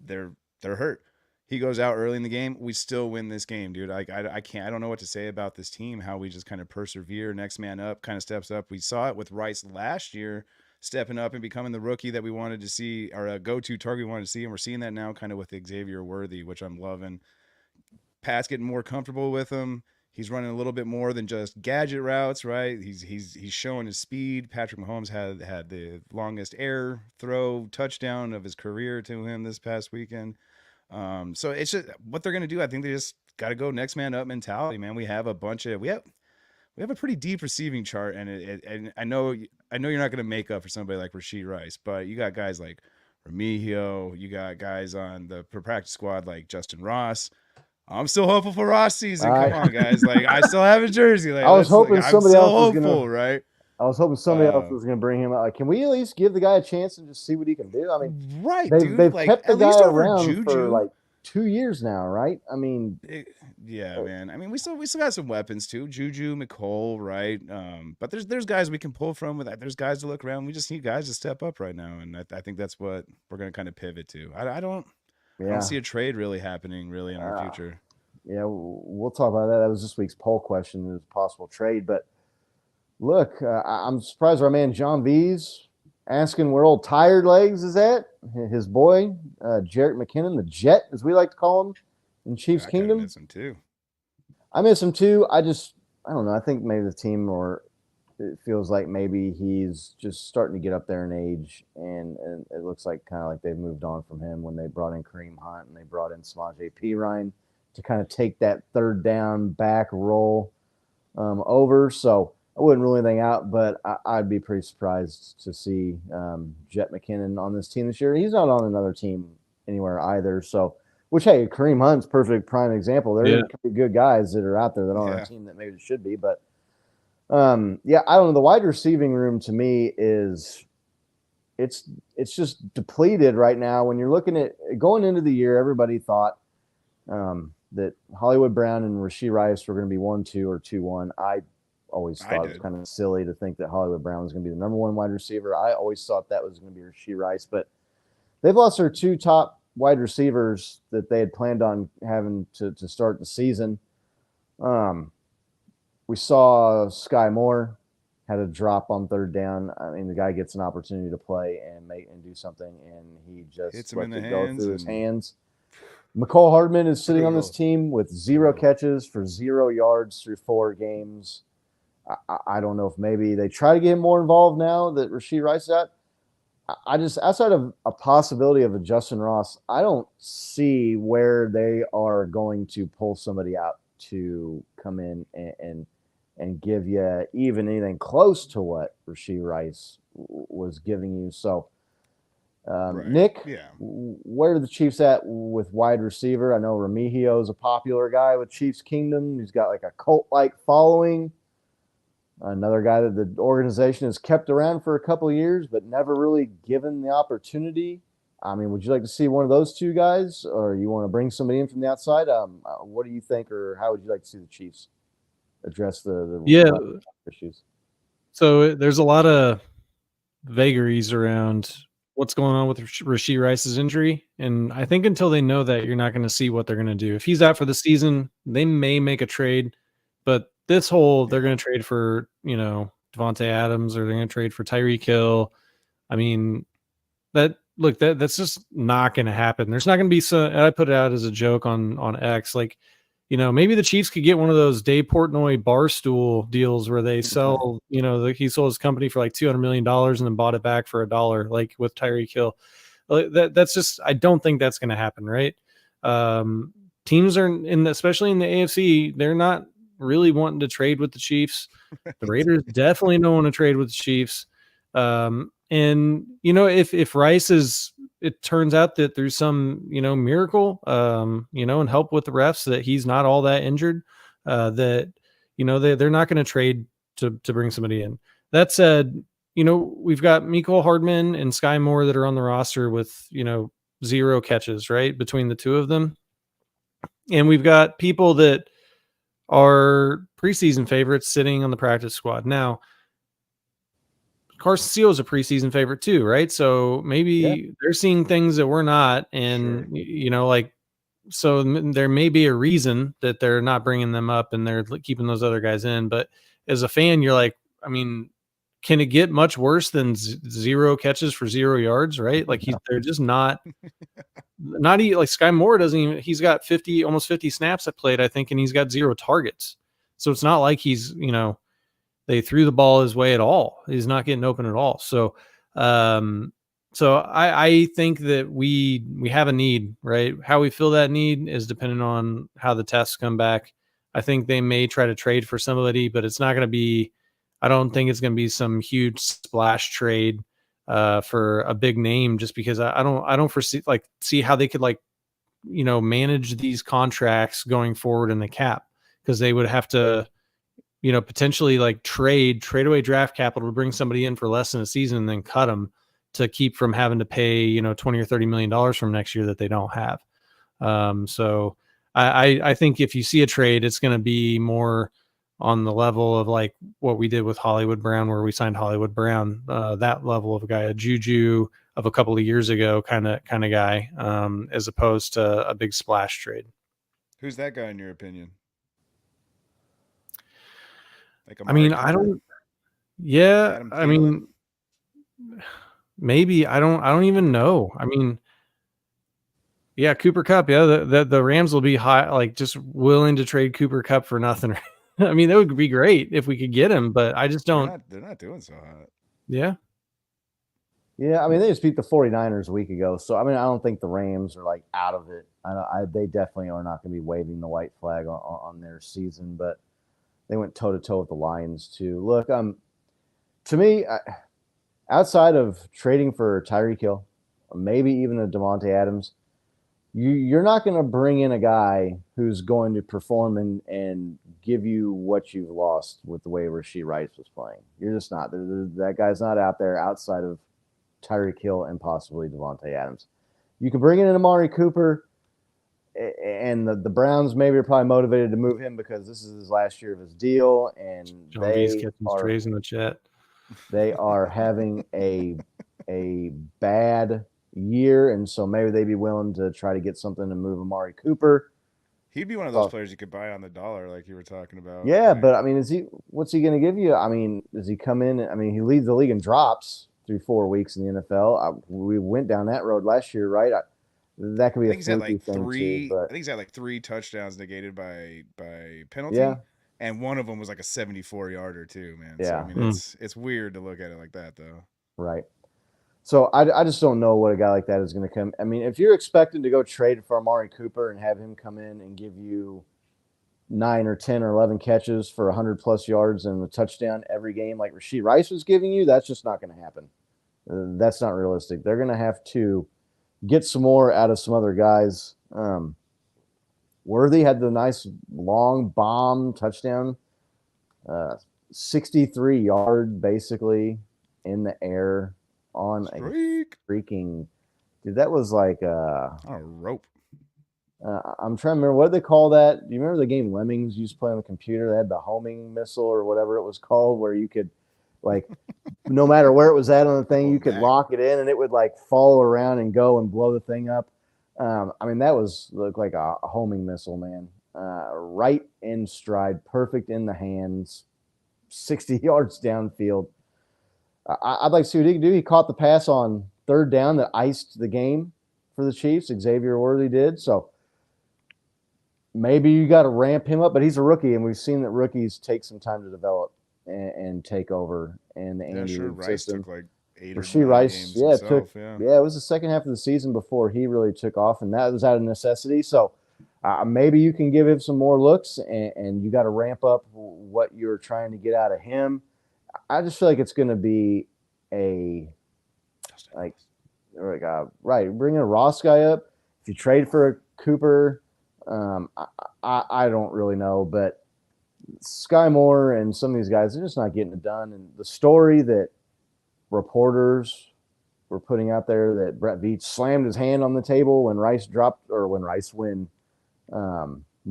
they're hurt. He goes out early in the game. We still win this game, dude. I can't. I don't know what to say about this team. How we just kind of persevere. Next man up, kind of steps up. We saw it with Rice last year, stepping up and becoming the rookie that we wanted to see, or a go-to target we wanted to see, and we're seeing that now, kind of with Xavier Worthy, which I'm loving. Pat's getting more comfortable with him. He's running a little bit more than just gadget routes, right? He's showing his speed. Patrick Mahomes had the longest air throw touchdown of his career to him this past weekend. So it's just what they're gonna do. I think they just got to go next man up mentality, man. We have a pretty deep receiving chart, and I know you're not gonna make up for somebody like Rashee Rice, but you got guys like Remigio, you got guys on the practice squad like Justin Ross. I'm still hopeful for Ross season. Come on, guys! Like I still have a jersey. Like I was hoping I'm somebody still else was hopeful, gonna. right? I was hoping somebody else was going to bring him out. Like, can we at least give the guy a chance and just see what he can do? I mean, right, they've like, kept the at least guy over around Juju for like 2 years now, right? I mean, yeah, man. I mean, we still got some weapons too. Juju, McCole, right? But there's guys we can pull from with that. There's guys to look around. We just need guys to step up right now, and I think that's what we're going to kind of pivot to. I don't see a trade really happening in our future. Yeah, we'll talk about that. That was this week's poll question, is possible trade. But look, I'm surprised our man John V's asking where old Tired Legs is at. His boy, Jarrett McKinnon, the Jet, as we like to call him in Chiefs Kingdom. I miss him too. I miss him too. I don't know. I think maybe the team, or it feels like maybe he's just starting to get up there in age, and it looks like kind of like they've moved on from him when they brought in Kareem Hunt and they brought in Samaje Perine to kind of take that third down back role over. So I wouldn't rule anything out, but I'd be pretty surprised to see Jet McKinnon on this team this year. He's not on another team anywhere either. So, which, hey, Kareem Hunt's perfect prime example. There are pretty good guys that are out there that aren't on a team that maybe it should be. But, I don't know. The wide receiving room to me is it's just depleted right now. When you're looking at going into the year, everybody thought that Hollywood Brown and Rashee Rice were going to be 1-2 or 2-1. I always thought it was kind of silly to think that Hollywood Brown was going to be the number one wide receiver. I always thought that was going to be Rashee Rice, but they've lost their two top wide receivers that they had planned on having to start the season. We saw Sky Moore had a drop on third down. I mean, the guy gets an opportunity to play and do something, and he just let it go through his hands. McCole Hardman is sitting on this team with 0 catches for 0 yards through 4 games. I don't know if maybe they try to get him more involved now that Rashee Rice is out. I just, outside of a possibility of a Justin Ross, I don't see where they are going to pull somebody out to come in and give you even anything close to what Rashee Rice was giving you. So, Nick, where are the Chiefs at with wide receiver? I know Remigio is a popular guy with Chiefs Kingdom. He's got like a cult-like following. Another guy that the organization has kept around for a couple of years, but never really given the opportunity. I mean, would you like to see one of those two guys, or you want to bring somebody in from the outside? What do you think, or how would you like to see the Chiefs address the issues? So there's a lot of vagaries around what's going on with Rashee Rice's injury. And I think until they know that, you're not going to see what they're going to do. If he's out for the season, they may make a trade, but this whole, they're going to trade for, Devontae Adams, or they're going to trade for Tyreek Hill. I mean, that's just not going to happen. There's not going to be I put it out as a joke on X, like, maybe the Chiefs could get one of those Dave Portnoy Barstool deals where they sell, he sold his company for like $200 million and then bought it back for $1, like with Tyreek Hill. That's just, I don't think that's going to happen, right? Teams are especially in the AFC, they're not really wanting to trade with the Chiefs. The Raiders definitely don't want to trade with the Chiefs. And if Rice it turns out that there's some, miracle, and help with the refs that he's not all that injured, that, they're not going to trade to bring somebody in. That said, we've got Mecole Hardman and Sky Moore that are on the roster with, 0 catches, right, between the two of them. And we've got people that are preseason favorites sitting on the practice squad. Now, Carson Steele is a preseason favorite too, right? So maybe they're seeing things that we're not, and so there may be a reason that they're not bringing them up and they're keeping those other guys in. But as a fan, you're like, I mean, can it get much worse than 0 catches for 0 yards, right? Like they're just not even like Sky Moore doesn't even, he's got almost 50 snaps at played, I think, and he's got 0 targets. So it's not like he's, they threw the ball his way at all. He's not getting open at all. So, I think that we have a need, right? How we fill that need is dependent on how the tests come back. I think they may try to trade for somebody, but it's not going to be, I don't think it's going to be some huge splash trade for a big name, just because I don't foresee see how they could manage these contracts going forward in the cap, because they would have to, potentially trade away draft capital to bring somebody in for less than a season and then cut them to keep from having to pay, $20 or $30 million from next year that they don't have. So I think if you see a trade, it's going to be more on the level of like what we did with Hollywood Brown, where we signed Hollywood Brown, that level of a guy, a Juju of a couple of years ago kind of guy, as opposed to a big splash trade. Who's that guy in your opinion? Maybe I don't even know. I mean, yeah, Cooper Kupp. Yeah, the Rams will be high, just willing to trade Cooper Kupp for nothing. I mean, that would be great if we could get him, but I just don't. They're not doing so hot. Yeah. Yeah, I mean, they just beat the 49ers a week ago. So, I mean, I don't think the Rams are out of it. They definitely are not going to be waving the white flag on their season, but they went toe-to-toe with the Lions too. Look, to me, outside of trading for Tyreek Hill, maybe even a Devontae Adams, you're not going to bring in a guy who's going to perform and give you what you've lost with the way Rashee Rice was playing. You're just not. That guy's not out there outside of Tyreek Hill and possibly Devontae Adams. You can bring in an Amari Cooper, and the Browns maybe are probably motivated to move him because this is his last year of his deal, and John B's catching strays in the chat. They are having a bad year, and so maybe they'd be willing to try to get something to move Amari Cooper. He'd be one of those players you could buy on the dollar, like you were talking about. Yeah, but I mean, what's he going to give you? I mean, does he come in? I mean, he leads the league in drops through 4 weeks in the NFL. We went down that road last year, right? That could be a fluky thing too. But I think he's had 3 touchdowns negated by penalty. Yeah. And one of them was a 74-yarder too, man. Yeah. So, I mean, it's weird to look at it like that, though. Right. So I just don't know what a guy like that is going to come. I mean, if you're expecting to go trade for Amari Cooper and have him come in and give you 9 or 10 or 11 catches for 100+ yards and a touchdown every game like Rashee Rice was giving you, that's just not going to happen. That's not realistic. They're going to have to get some more out of some other guys. Worthy had the nice long bomb touchdown, 63-yard bastically in the air on a freaking dude. That was like on a rope. I'm trying to remember, what did they call that? Do you remember the game Lemmings used to play on the computer? They had the homing missile or whatever it was called, where you could no matter where it was at on the thing, you could lock it in and it would follow around and go and blow the thing up. I mean, that looked like a homing missile, man. Right in stride, perfect in the hands, 60 yards downfield. I'd like to see what he could do. He caught the pass on 3rd down that iced the game for the Chiefs. Xavier Worthy did. So maybe you got to ramp him up, but he's a rookie, and we've seen that rookies take some time to develop and take over in the Andy Reid system. Took 8 Rashee or 9 Rice, games himself, himself, it was the second half of the season before he really took off, and that was out of necessity. So maybe you can give him some more looks, and you got to ramp up what you're trying to get out of him. I just feel like it's going to be bringing a Ross guy up. If you trade for a Cooper, I don't really know, but Sky Moore and some of these guys, they're just not getting it done. And the story that reporters were putting out there that Brett Veach slammed his hand on the table when Moore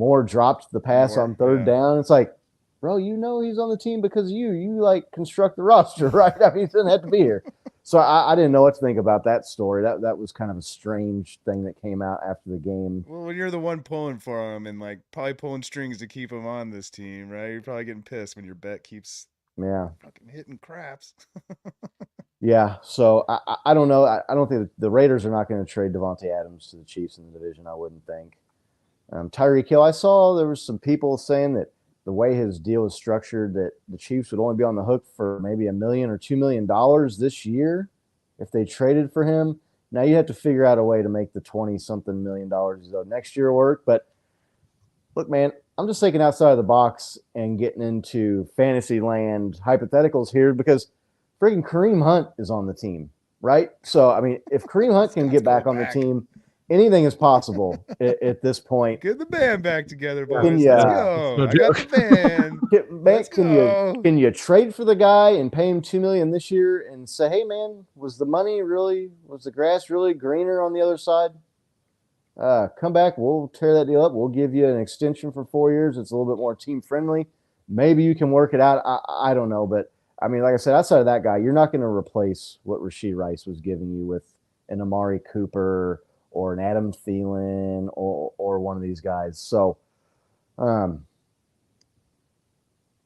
Moore dropped the pass Moore, on third yeah. down. It's like, bro, you know he's on the team because you like construct the roster, right? I mean, he doesn't have to be here. So I didn't know what to think about that story. That was kind of a strange thing that came out after the game. Well, when you're the one pulling for him and like probably pulling strings to keep him on this team, right? You're probably getting pissed when your bet keeps fucking hitting craps. Yeah. So I don't know. I don't think the Raiders are not going to trade Devontae Adams to the Chiefs in the division. I wouldn't think. Tyreek Hill, I saw there was some people saying that the way his deal is structured, that the Chiefs would only be on the hook for maybe $1 million or $2 million this year if they traded for him. Now you have to figure out a way to make the 20-something million dollars next year work. But look, man, I'm just thinking outside of the box and getting into fantasy land hypotheticals here because freaking Kareem Hunt is on the team, right? So, I mean, if Kareem Hunt can get back on the team, anything is possible at this point. Get the band back together, boys. Can you, Let's go. no I got the band. Let's go. Can you trade for the guy and pay him $2 million this year and say, hey man, was the grass really greener on the other side? Come back, we'll tear that deal up. We'll give you an extension for 4 years. It's a little bit more team friendly. Maybe you can work it out. I don't know, but I mean, like I said, outside of that guy, you're not going to replace what Rashee Rice was giving you with an Amari Cooper or an Adam Thielen or one of these guys. So,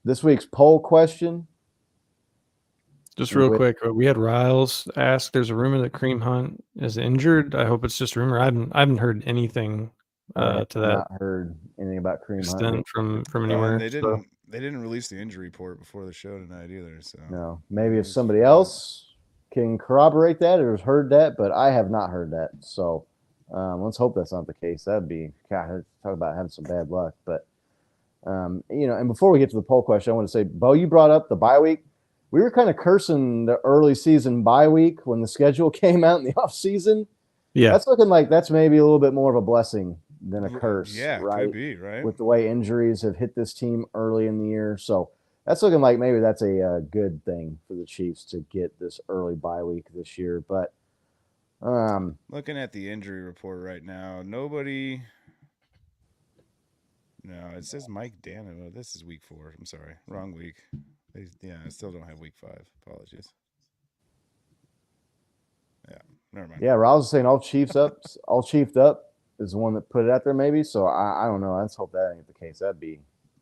this week's poll question. Just real quick, we had Riles ask. There's a rumor that Kareem Hunt is injured. I hope it's just a rumor. I haven't heard anything to that. Not heard anything about Kareem Hunt from anywhere. They didn't release the injury report before the show tonight either. So no, maybe if somebody else can corroborate that or has heard that, but I have not heard that. So let's hope that's not the case. That'd be talk about having some bad luck. But and before we get to the poll question, I want to say, Bo, you brought up the bye week. We were kind of cursing the early season bye week when the schedule came out in the off season. Yeah, that's looking like that's maybe a little bit more of a blessing than a curse. Yeah, right? Could be, right? With the way injuries have hit this team early in the year. So that's looking like maybe that's a good thing for the Chiefs to get this early bye week this year. But looking at the injury report right now, nobody. No, it says Mike Dano. This is week 4. I'm sorry, wrong week. I still don't have week 5. Apologies. Yeah, never mind. Yeah, Rouse was saying all chiefed up is the one that put it out there, maybe. So I don't know. Let's hope that ain't the case. That'd be,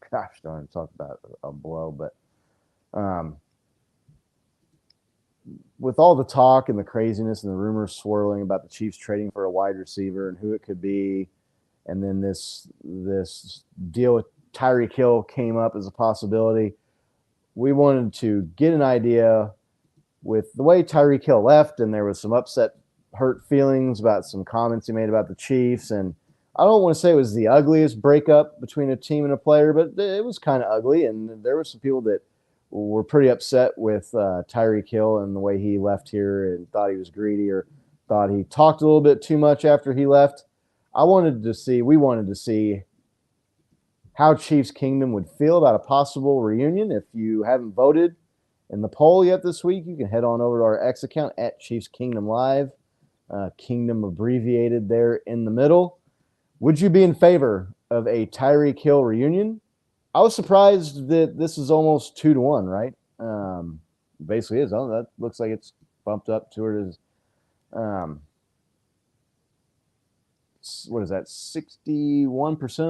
gosh darn, talk about a blow. But with all the talk and the craziness and the rumors swirling about the Chiefs trading for a wide receiver and who it could be, and then this deal with Tyreek Hill came up as a possibility, we wanted to get an idea with the way Tyreek Hill left, and there was some hurt feelings about some comments he made about the Chiefs. And I don't want to say it was the ugliest breakup between a team and a player, but it was kind of ugly. And there were some people that were pretty upset with Tyreek Hill and the way he left here and thought he was greedy or thought he talked a little bit too much after he left. We wanted to see how Chiefs Kingdom would feel about a possible reunion. If you haven't voted in the poll yet this week, you can head on over to our X account at Chiefs Kingdom Live, Kingdom abbreviated there in the middle. Would you be in favor of a Tyreek Hill reunion? I was surprised that this is almost 2-1, right? Basically is. Oh, that looks like it's bumped up to it as what is that? 61%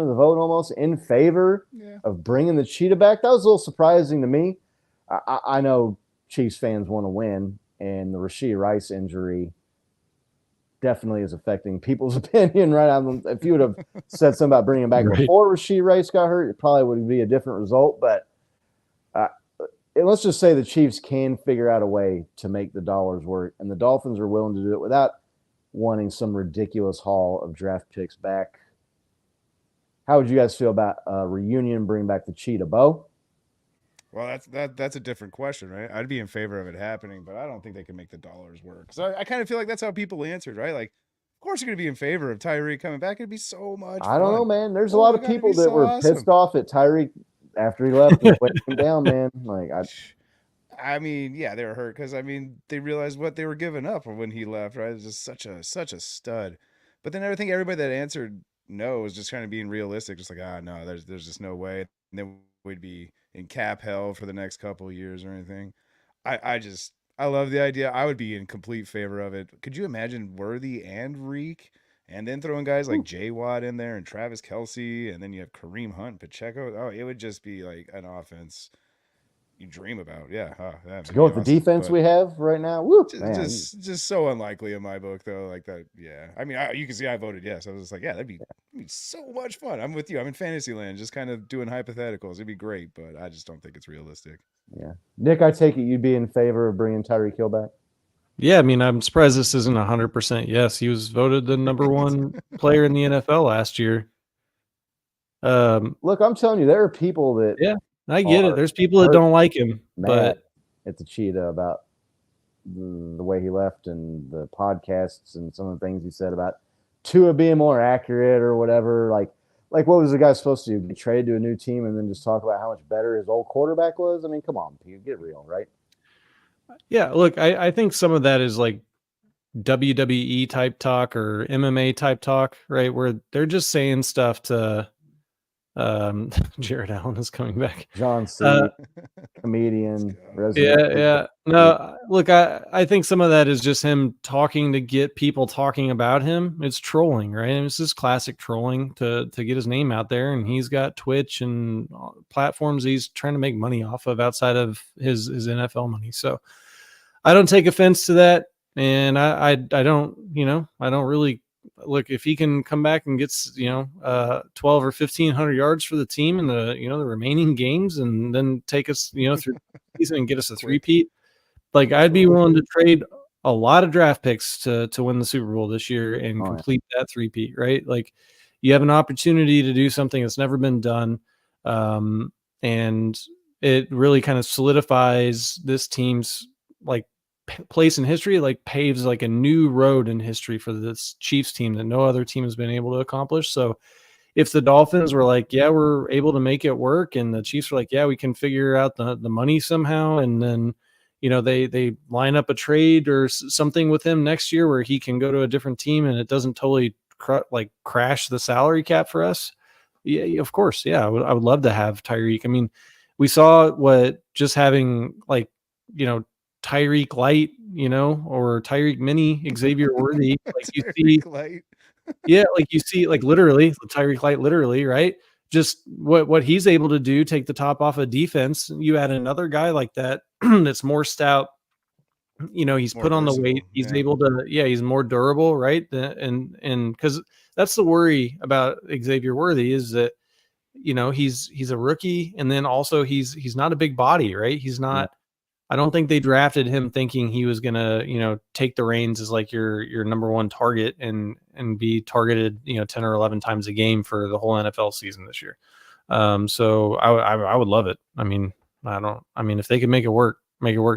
of the vote almost in favor of bringing the cheetah back. That was a little surprising to me. I know Chiefs fans want to win, and the Rashee Rice injury definitely is affecting people's opinion, right? If you would have said something about bringing him back before Rashee Rice got hurt, it probably would be a different result. But let's just say the Chiefs can figure out a way to make the dollars work, and the Dolphins are willing to do it without wanting some ridiculous haul of draft picks back. How would you guys feel about a reunion, bring back the cheetah, Bo? Well, that's a different question, right? I'd be in favor of it happening, but I don't think they can make the dollars work. So I kind of feel like that's how people answered, right? Like, of course you're going to be in favor of Tyreek coming back. It'd be so much fun. I don't know, man. There's a lot of people that were pissed off at Tyreek after he left and went him down, man. Like, I mean, yeah, they were hurt because, I mean, they realized what they were giving up when he left, right? It was just such a stud. But then I think everybody that answered no, it was just kind of being realistic, just like, no, there's just no way. And then we'd be in cap hell for the next couple of years or anything. I love the idea. I would be in complete favor of it. Could you imagine Worthy and Reek, and then throwing guys like J Watt in there and Travis Kelsey, and then you have Kareem Hunt, Pacheco? Oh, it would just be like an offense you dream about. Yeah, to go with the defense we have right now. Woo, just so unlikely in my book, though. Like that, yeah. I mean, you can see I voted yes. I was just like, yeah, that'd be so much fun. I'm with you. I'm in fantasy land, just kind of doing hypotheticals. It'd be great, but I just don't think it's realistic. Yeah, Nick, I take it you'd be in favor of bringing Tyreek Hill back. Yeah, I mean, I'm surprised this isn't 100% yes. He was voted the number one player in the NFL last year. Look, I'm telling you, there are people that. Yeah, I get it. There's people that don't like him, but it's a cheetah about the way he left and the podcasts and some of the things he said about Tua being more accurate or whatever. Like what was the guy supposed to do? Get traded to a new team and then just talk about how much better his old quarterback was? I mean, come on, Pete, get real, right? Yeah, look, I think some of that is like WWE type talk or MMA type talk, right? Where they're just saying stuff to Jared Allen is coming back. John C. Comedian. Yeah. No, look, I think some of that is just him talking to get people talking about him. It's trolling, right? And it's just classic trolling to get his name out there. And he's got Twitch and platforms he's trying to make money off of outside of his NFL money. So I don't take offense to that. And I don't, I don't really look, if he can come back and gets 12 or 1,500 yards for the team in the the remaining games, and then take us through the season and get us a three-peat, like I'd be willing to trade a lot of draft picks to win the Super Bowl this year and complete that three-peat, right? Like you have an opportunity to do something that's never been done, and it really kind of solidifies this team's like place in history, like paves like a new road in history for this Chiefs team that no other team has been able to accomplish. So if the Dolphins were like, yeah, we're able to make it work, and the Chiefs were like, yeah, we can figure out the money somehow, and then they line up a trade or something with him next year where he can go to a different team and it doesn't totally crash the salary cap for us. Yeah, of course. Yeah, I would love to have Tyreek. I mean, we saw what just having Tyreek Light, or Tyreek Mini, Xavier Worthy, like you see, Light. yeah, like you see, like literally Tyreek Light, literally, right? Just what he's able to do, take the top off of defense. You add another guy like that that's more stout. He's more put on the weight. He's able to, he's more durable, right? And because that's the worry about Xavier Worthy is that he's a rookie, and then also he's not a big body, right? He's not. I don't think they drafted him thinking he was gonna, take the reins as like your number one target and be targeted, 10 or 11 times a game for the whole NFL season this year. So I would love it. I mean, if they could make it work,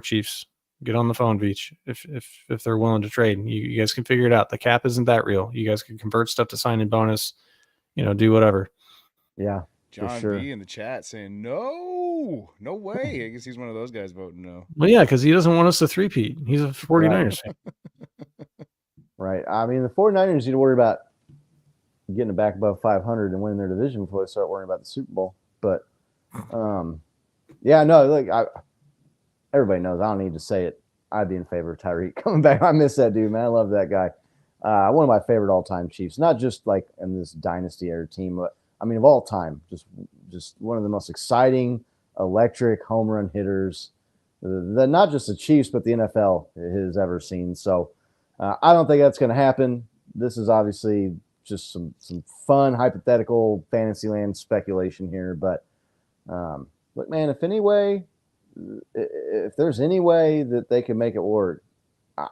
Chiefs. Get on the phone, Beach. If they're willing to trade, you guys can figure it out. The cap isn't that real. You guys can convert stuff to sign in bonus, do whatever. Yeah. John B in the chat saying no way. I guess he's one of those guys voting no. Well, yeah, because he doesn't want us to three-peat. He's a 49ers fan. Right. I mean, the 49ers need to worry about getting it back above 500 and winning their division before they start worrying about the Super Bowl. But, everybody knows. I don't need to say it. I'd be in favor of Tyreek coming back. I miss that dude, man. I love that guy. One of my favorite all-time Chiefs, not just like in this dynasty era team, but I mean, of all time, just one of the most exciting, electric home run hitters that not just the Chiefs, but the NFL has ever seen. So I don't think that's going to happen. This is obviously just some fun, hypothetical Fantasyland speculation here. But look, man, if there's any way that they can make it work, I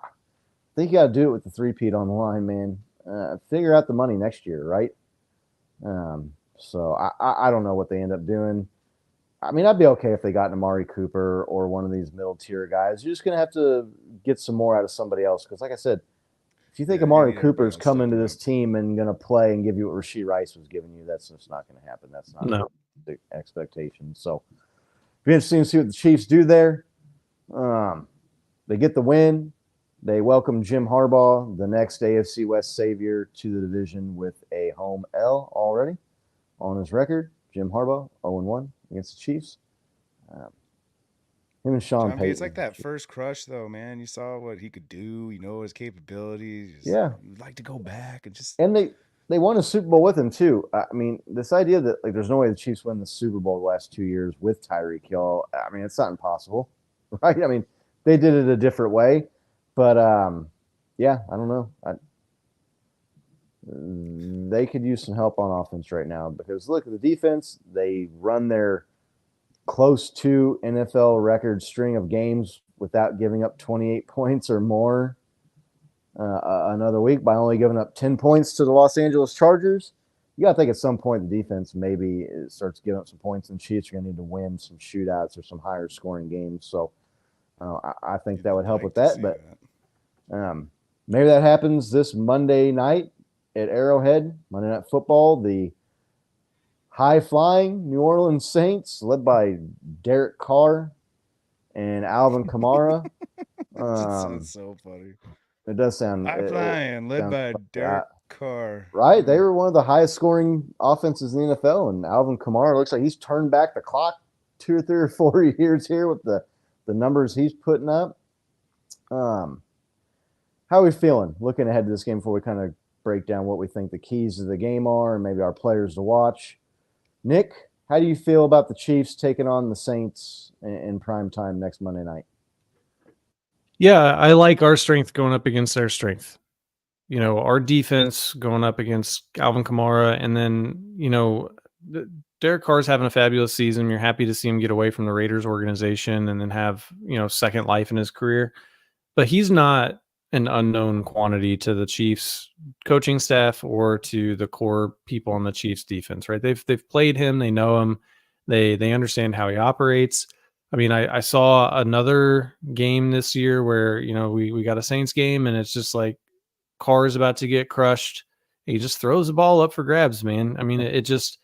think you got to do it with the three-peat on the line, man. Figure out the money next year, right? So I don't know what they end up doing. I mean, I'd be okay if they got an Amari Cooper or one of these middle tier guys. You're just going to have to get some more out of somebody else. Because like I said, if you think Amari Cooper's coming to this team and going to play and give you what Rashee Rice was giving you, that's just not going to happen. That's not the expectation. So it'll be interesting to see what the Chiefs do there. They get the win. They welcome Jim Harbaugh, the next AFC West savior, to the division with a home L already on his record. Jim Harbaugh, 0-1 against the Chiefs. Him and Sean John Payton. it's like that first crush, though, man. You saw what he could do. You know his capabilities. Yeah, you'd like to go back and just. And they won a Super Bowl with him too. I mean, this idea that like there's no way the Chiefs win the Super Bowl the last 2 years with Tyreek Hill. I mean, it's not impossible, right? I mean, they did it a different way, but yeah, I don't know. They could use some help on offense right now because look at the defense. They run their close to NFL record string of games without giving up 28 points or more another week by only giving up 10 points to the Los Angeles Chargers. You got to think at some point the defense maybe starts giving up some points, and Chiefs are going to need to win some shootouts or some higher scoring games. So I think that would help with that. But maybe that happens this Monday night at Arrowhead, Monday Night Football. The high-flying New Orleans Saints, led by Derek Carr and Alvin Kamara. That sounds so funny. It does sound. Flying, led by Derek Carr. Right, they were one of the highest-scoring offenses in the NFL, and Alvin Kamara looks like he's turned back the clock 2 or 3 or 4 years here with the numbers he's putting up. How are we feeling looking ahead to this game before we kind of break down what we think the keys of the game are and maybe our players to watch? Nick, how do you feel about the Chiefs taking on the Saints in prime time next Monday night? Yeah, I like our strength going up against their strength. You know, our defense going up against Alvin Kamara, and then, you know, Derek Carr's having a fabulous season. You're happy to see him get away from the Raiders organization and then have, you know, second life in his career. But he's not an unknown quantity to the Chiefs coaching staff or to the core people on the Chiefs defense, right? They've played him, they know him, they understand how he operates. I mean, I saw another game this year where, you know, we got a Saints game and it's just like Carr's about to get crushed. He just throws the ball up for grabs, man. I mean, it just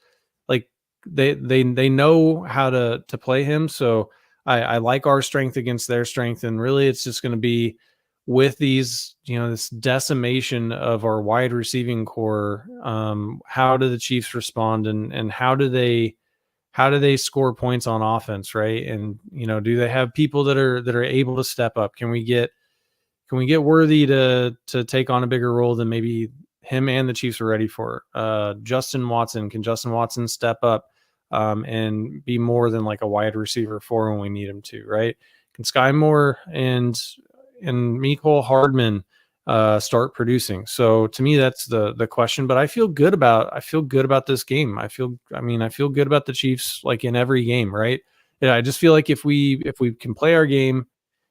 like they know how to play him. So I like our strength against their strength, and really it's just going to be with these, you know, this decimation of our wide receiving core. How do the Chiefs respond, and how do they score points on offense, right? And, you know, do they have people that are able to step up? Can we get Worthy to take on a bigger role than maybe him and the Chiefs are ready for? Justin Watson, can Justin Watson step up and be more than like a wide receiver 4 when we need him to, right? Can Sky Moore and Mecole Hardman start producing? So to me, that's the question. But I feel good about this game. I feel good about the Chiefs like in every game, right? Yeah, I just feel like if we can play our game,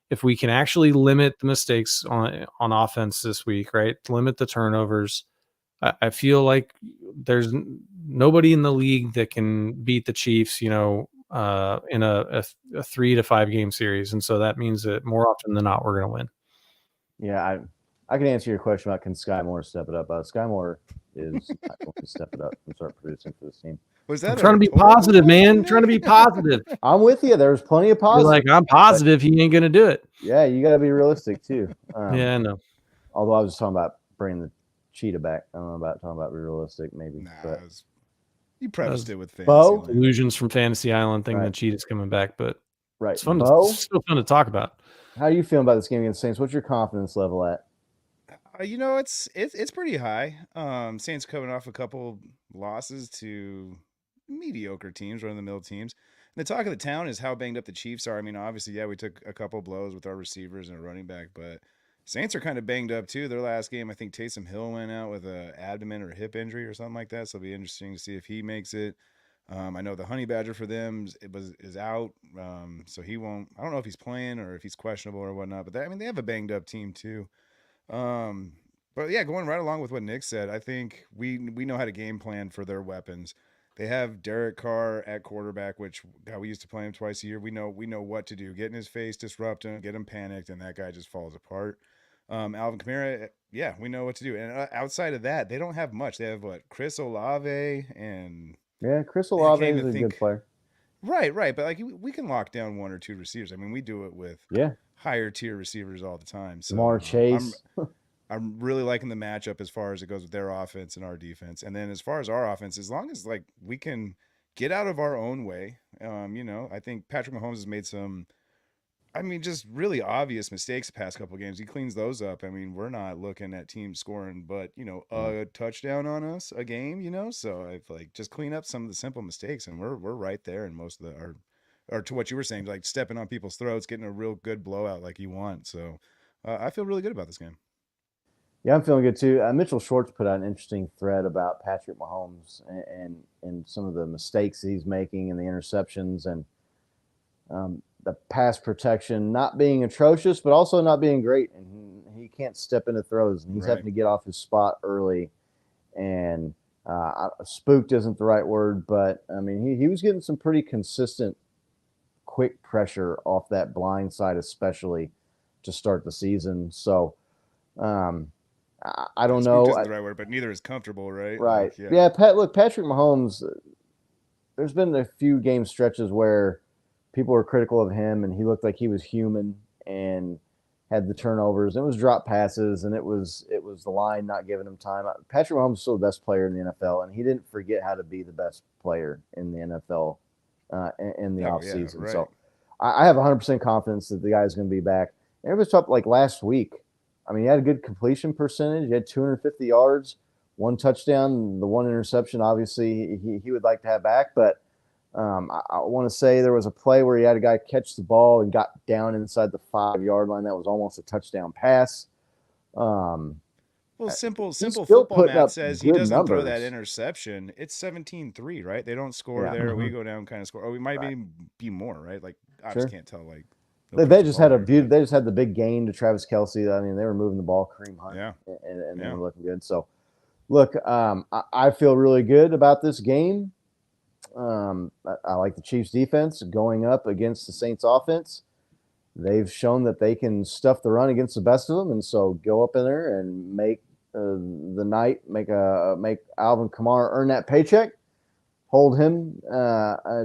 if we can actually limit the mistakes on offense this week, right? Limit the turnovers. I feel like there's nobody in the league that can beat the Chiefs, you know, in a 3 to 5 game series. And so that means that more often than not, we're going to win. Yeah, I can answer your question about can Sky Moore step it up. Sky Moore is not going to step it up and start producing for this team. Was that I'm trying to be positive, man. I'm trying to be positive. I'm with you. There's plenty of positive. You're like, I'm positive he ain't going to do it. Yeah, you got to be realistic too. Yeah, I know. Although I was just talking about bringing the cheetah back. I don't know about talking about realistic maybe. But you prefaced it with Bo? Illusions from Fantasy Island thinking the cheetah's coming back, but right. It's fun. Bo? It's still fun to talk about. How are you feeling about this game against Saints? What's your confidence level at? You know, it's pretty high. Saints coming off a couple losses to mediocre teams, run-of-the-mill teams. And the talk of the town is how banged up the Chiefs are. I mean, obviously, yeah, we took a couple blows with our receivers and a running back, but Saints are kind of banged up too. Their last game, I think Taysom Hill went out with an abdomen or hip injury or something like that. So it'll be interesting to see if he makes it. I know the Honey Badger for them is out, so he won't. I don't know if he's playing or if he's questionable or whatnot. But they have a banged up team too. But yeah, going right along with what Nick said, I think we know how to game plan for their weapons. They have Derek Carr at quarterback, which we used to play him twice a year. We know what to do. Get in his face, disrupt him, get him panicked, and that guy just falls apart. Alvin Kamara, yeah, we know what to do. And outside of that, they don't have much. They have Chris Olave and Chris Olave is a good player. Right. But like we can lock down 1 or 2 receivers. I mean, we do it with higher tier receivers all the time. So Jamar Chase. I'm really liking the matchup as far as it goes with their offense and our defense. And then as far as our offense, as long as like we can get out of our own way, I think Patrick Mahomes has made some, just really obvious mistakes the past couple of games. He cleans those up. I mean, we're not looking at teams scoring, but a touchdown on us a game. So I've like just clean up some of the simple mistakes, and we're right there in most of or to what you were saying, like stepping on people's throats, getting a real good blowout like you want. So I feel really good about this game. Yeah, I'm feeling good too. Mitchell Schwartz put out an interesting thread about Patrick Mahomes and some of the mistakes he's making and the interceptions and the pass protection not being atrocious, but also not being great. And he can't step into throws, and he's having to get off his spot early. And spooked isn't the right word, but I mean, he was getting some pretty consistent, quick pressure off that blind side, especially to start the season. So, I don't know. Isn't the right word, but neither is comfortable, right? Right. Like, yeah. Look, Patrick Mahomes, there's been a few game stretches where people were critical of him and he looked like he was human and had the turnovers. It was drop passes and it was the line not giving him time. Patrick Mahomes is still the best player in the NFL, and he didn't forget how to be the best player in the NFL in the offseason. Right. So I have 100% confidence that the guy is going to be back. And it was tough like last week. I mean, he had a good completion percentage. He had 250 yards, 1 touchdown, the 1 interception. Obviously, he would like to have back. But I want to say there was a play where he had a guy catch the ball and got down inside the 5-yard line. That was almost a touchdown pass. Well, simple still football putting math up says he good doesn't throw that numbers. interception. It's 17-3, right? They don't score Yeah. there. We go down, kind of score. Or we might be more, right? Like I Sure. just can't tell. Like They just had they just had the big gain to Travis Kelce. I mean, they were moving the ball, Kareem Hunt, and they were looking good. So, look, I feel really good about this game. I like the Chiefs' defense going up against the Saints' offense. They've shown that they can stuff the run against the best of them, and so go up in there and make the night, make Alvin Kamara earn that paycheck. Hold him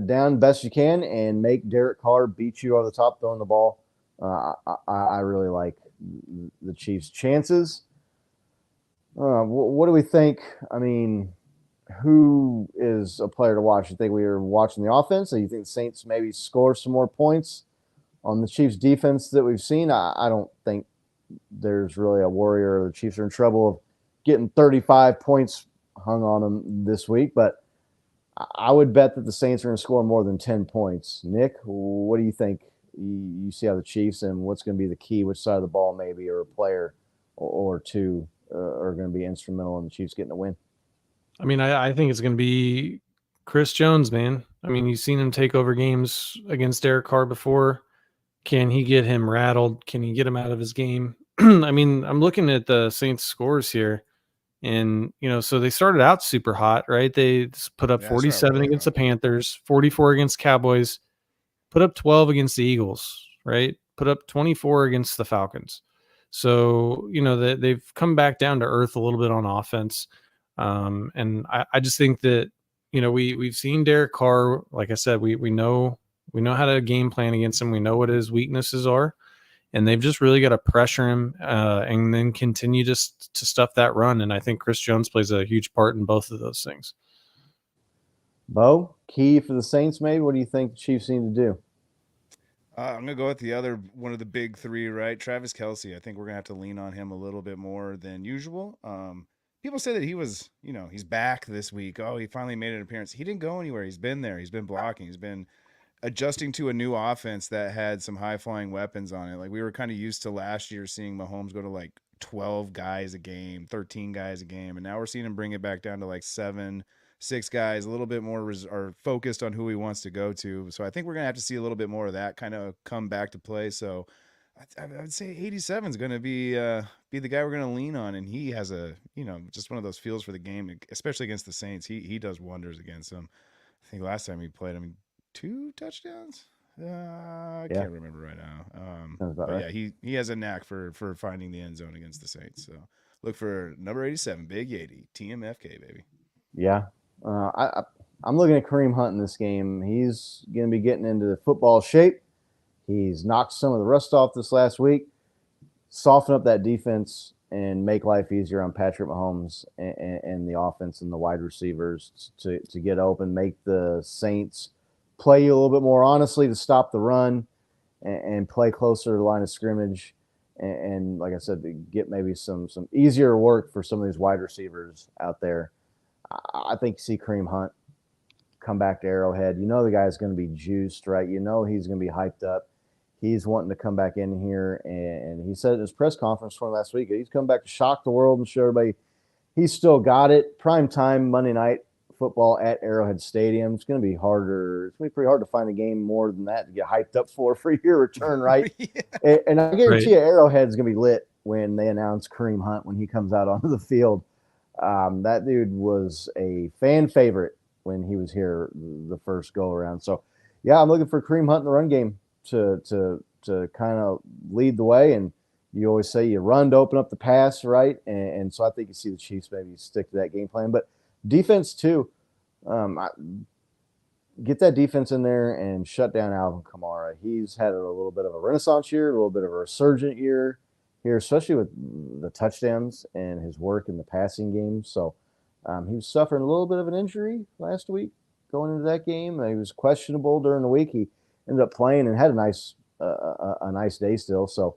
down best you can, and make Derek Carr beat you over the top throwing the ball. I really like the Chiefs' chances. What do we think? I mean, who is a player to watch? You think we are watching the offense, or you think the Saints maybe score some more points on the Chiefs' defense that we've seen? I don't think there's really a worry or the Chiefs are in trouble of getting 35 points hung on them this week, but I would bet that the Saints are going to score more than 10 points. Nick, what do you think? You see how the Chiefs and what's going to be the key, which side of the ball maybe, or a player or two are going to be instrumental in the Chiefs getting a win? I mean, I think it's going to be Chris Jones, man. I mean, you've seen him take over games against Derek Carr before. Can he get him rattled? Can he get him out of his game? I mean, I'm looking at the Saints scores here. And, so they started out super hot, right? They put up 47 against the Panthers, 44 against Cowboys, put up 12 against the Eagles, right? Put up 24 against the Falcons. So, they've come back down to earth a little bit on offense. And I just think that, we've seen Derek Carr, like I said, we know how to game plan against him. We know what his weaknesses are. And they've just really got to pressure him and then continue to stuff that run. And I think Chris Jones plays a huge part in both of those things. Bo, key for the Saints maybe? What do you think the Chiefs need to do? I'm going to go with the other one of the big three, right? Travis Kelce. I think we're going to have to lean on him a little bit more than usual. People say that he was, he's back this week. Oh, he finally made an appearance. He didn't go anywhere. He's been there. He's been blocking. He's been adjusting to a new offense that had some high-flying weapons on it. Like we were kind of used to last year seeing Mahomes go to like 12 guys a game, 13 guys a game, and now we're seeing him bring it back down to like 7, 6 guys, a little bit more are focused on who he wants to go to. So I think we're going to have to see a little bit more of that kind of come back to play. So I would say 87 is going to be the guy we're going to lean on, and he has a, just one of those feels for the game, especially against the Saints. He does wonders against them. I think last time he played, 2 touchdowns. I can't remember right now. But right. Yeah, he has a knack for finding the end zone against the Saints. So look for number 87, Big Yeti, TMFK, baby. Yeah, I'm looking at Kareem Hunt in this game. He's going to be getting into football shape. He's knocked some of the rust off this last week, soften up that defense, and make life easier on Patrick Mahomes and the offense and the wide receivers to get open, make the Saints play you a little bit more honestly to stop the run and play closer to the line of scrimmage. And like I said, to get maybe some easier work for some of these wide receivers out there. I think you see Kareem Hunt come back to Arrowhead. You know the guy's going to be juiced, right? You know he's going to be hyped up. He's wanting to come back in here, and he said in his press conference from last week, he's come back to shock the world and show everybody he's still got it. Prime time Monday night football at Arrowhead Stadium. It's going to be harder. It's going to be pretty hard to find a game more than that to get hyped up for your return, right? Yeah. And I guarantee you Arrowhead's going to be lit when they announce Kareem Hunt when he comes out onto the field. That dude was a fan favorite when he was here the first go around. So, yeah, I'm looking for Kareem Hunt in the run game to kind of lead the way. And you always say you run to open up the pass, right? And so I think you see the Chiefs maybe stick to that game plan. But defense, too. Get that defense in there and shut down Alvin Kamara. He's had a little bit of a renaissance year, a little bit of a resurgent year here, especially with the touchdowns and his work in the passing game. So he was suffering a little bit of an injury last week going into that game. He was questionable during the week. He ended up playing and had a nice day still. So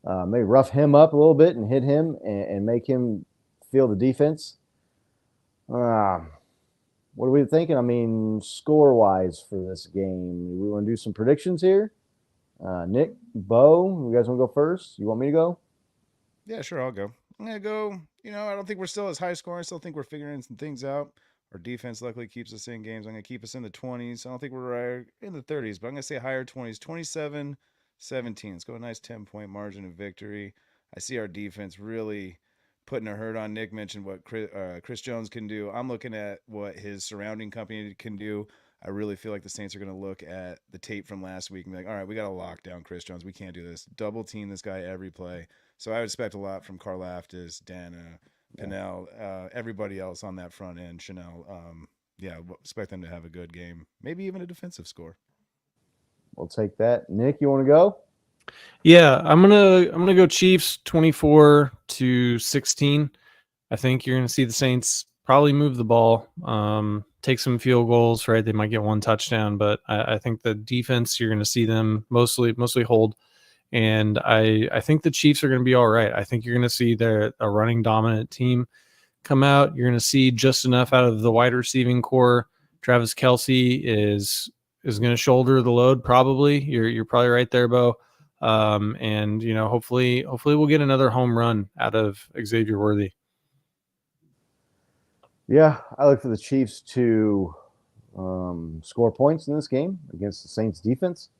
maybe rough him up a little bit and hit him and make him feel the defense. What are we thinking? I mean, score-wise for this game, we want to do some predictions here. Nick, Bo, you guys want to go first? You want me to go? Yeah, sure, I'll go. I'm going to go, I don't think we're still as high scoring. I still think we're figuring some things out. Our defense luckily keeps us in games. I'm going to keep us in the 20s. I don't think we're right in the 30s, but I'm going to say higher 20s, 27-17. Let's go a nice 10-point margin of victory. I see our defense really putting a hurt on. Nick mentioned what Chris Jones can do. I'm looking at what his surrounding company can do. I really feel like the Saints are going to look at the tape from last week and be like, all right, we got to lock down Chris Jones. We can't do this. Double team this guy every play. So I would expect a lot from Karlaftis, Dana, Pinnell, everybody else on that front end, Chanel. Expect them to have a good game. Maybe even a defensive score. We'll take that. Nick, you want to go? Yeah, I'm gonna go Chiefs 24-16. I think you're gonna see the Saints probably move the ball, take some field goals, right? They might get one touchdown, but I think the defense, you're gonna see them mostly hold. And I think the Chiefs are gonna be all right. I think you're gonna see a running dominant team come out. You're gonna see just enough out of the wide receiving core. Travis Kelce is gonna shoulder the load probably. You're probably right there, Bo. And hopefully we'll get another home run out of Xavier Worthy. Yeah, I look for the Chiefs to score points in this game against the Saints defense.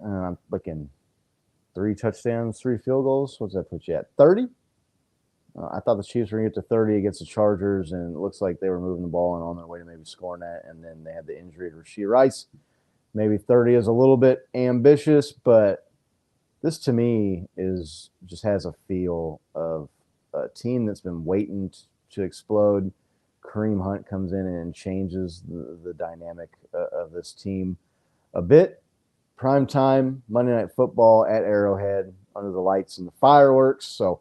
I'm looking 3 touchdowns, 3 field goals. What's that put you at? 30? I thought the Chiefs were going to get to 30 against the Chargers, and it looks like they were moving the ball and on their way to maybe scoring that. And then they had the injury to Rashee Rice. Maybe 30 is a little bit ambitious, but this to me just has a feel of a team that's been waiting to explode. Kareem Hunt comes in and changes the dynamic of this team a bit. Prime time, Monday Night Football at Arrowhead under the lights and the fireworks. So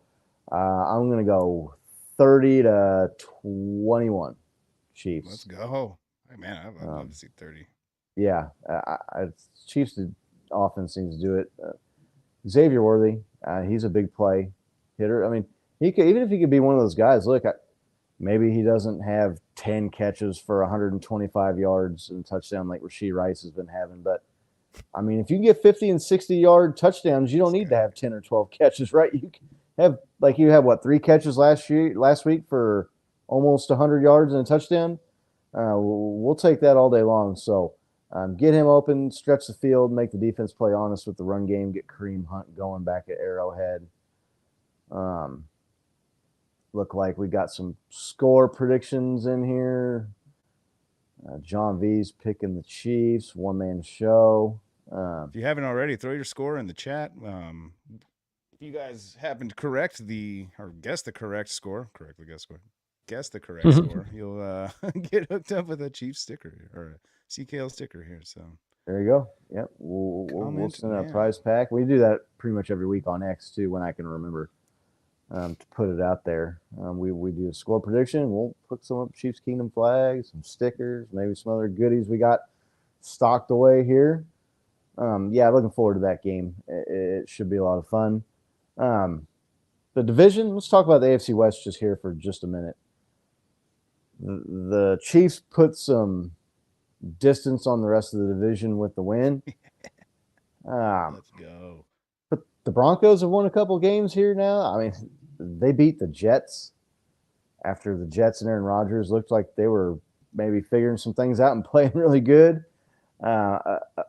I'm going to go 30-21 Chiefs. Let's go. Hey, man, I'd love to see 30. Yeah, Chiefs offense seems to do it. Xavier Worthy, he's a big play hitter. I mean, even if he could be one of those guys, look, maybe he doesn't have 10 catches for 125 yards and a touchdown like Rashee Rice has been having. But, I mean, if you can get 50 and 60-yard touchdowns, you don't need to have 10 or 12 catches, right? You have, 3 catches last week for almost 100 yards and a touchdown? We'll take that all day long. So, get him open, stretch the field, make the defense play honest with the run game, get Kareem Hunt going back at Arrowhead. Look like we got some score predictions in here. John V's picking the Chiefs, one-man show. If you haven't already, throw your score in the chat. If you guys happen to guess the correct score, you'll get hooked up with a Chiefs sticker or a CKL sticker here. So There you go. Yep. We'll Comment send a now. prize pack. We do that pretty much every week on X too, when I can remember to put it out there. We do a score prediction. We'll put some up Chiefs Kingdom flags, some stickers, maybe some other goodies we got stocked away here. Yeah, looking forward to that game. It should be a lot of fun. The division, let's talk about the AFC West just here for just a minute. The Chiefs put some distance on the rest of the division with the win. Let's go. But the Broncos have won a couple games here now. I mean, they beat the Jets after the Jets and Aaron Rodgers looked like they were maybe figuring some things out and playing really good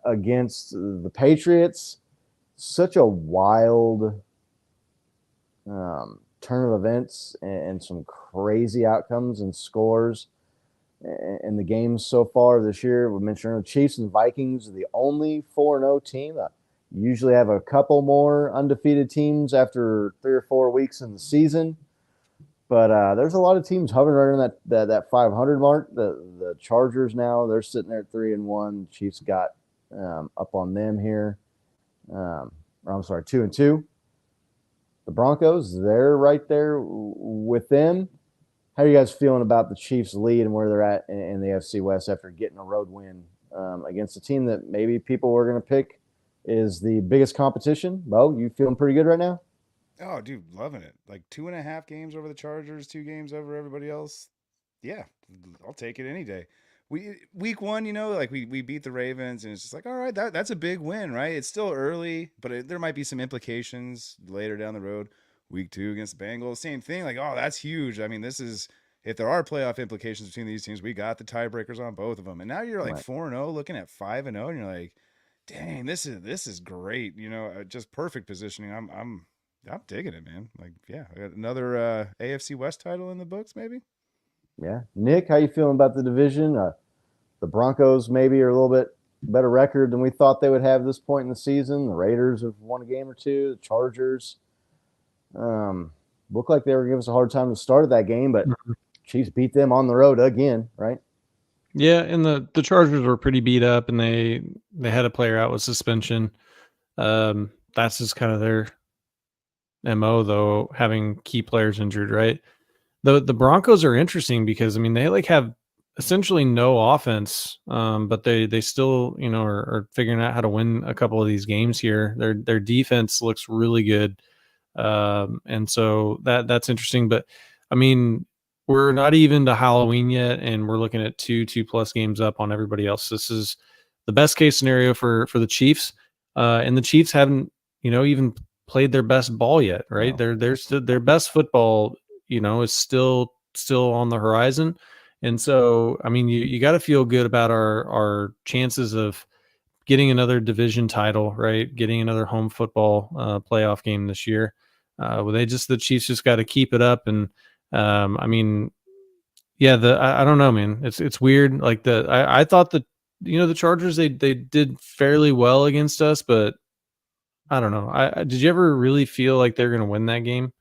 against the Patriots. Such a wild turn of events and some crazy outcomes and scores in the games so far this year. We mentioned the Chiefs and Vikings are the only 4-0 team. Usually have a couple more undefeated teams after 3 or 4 weeks in the season. But there's a lot of teams hovering right around that 500 mark. The Chargers now, they're sitting there at 3-1. Chiefs got up on them here. I'm sorry, 2-2. The Broncos, they're right there with them. How are you guys feeling about the Chiefs' lead and where they're at in the AFC West after getting a road win against a team that maybe people were going to pick is the biggest competition? Bo, you feeling pretty good right now? Oh, dude, loving it. Like 2.5 games over the Chargers, 2 games over everybody else. Yeah, I'll take it any day. Week 1, like we beat the Ravens, and it's just like, all right, that's a big win, right? It's still early, but there might be some implications later down the road. Week 2 against the Bengals, same thing. Like, oh, that's huge. I mean, this is, if there are playoff implications between these teams, we got the tiebreakers on both of them. And now you're like 4-0, looking at 5-0, and you're like, dang, this is great. Just perfect positioning. I'm digging it, man. Like, yeah, I got another AFC West title in the books, maybe. Yeah. Nick, how you feeling about the division? The Broncos maybe are a little bit better record than we thought they would have at this point in the season. The Raiders have won a game or two. The Chargers looked like they were giving us a hard time to start that game, but Chiefs beat them on the road again, right? Yeah, and the Chargers were pretty beat up, and they had a player out with suspension. That's just kind of their MO, though, having key players injured, right? The Broncos are interesting because, I mean, they have essentially no offense, but they still, are figuring out how to win a couple of these games here. Their defense looks really good. And so that's interesting. But I mean, we're not even to Halloween yet, and we're looking at 2+ games up on everybody else. This is the best case scenario for the Chiefs. And the Chiefs haven't, even played their best ball yet, right? No. Their best football, is still on the horizon. And so, I mean, you got to feel good about our chances of getting another division title, right? Getting another home football playoff game this year. The Chiefs just got to keep it up. And I mean, yeah, I don't know, man. It's weird. Like I thought that, the Chargers, they did fairly well against us, but I don't know. Did you ever really feel like they're going to win that game?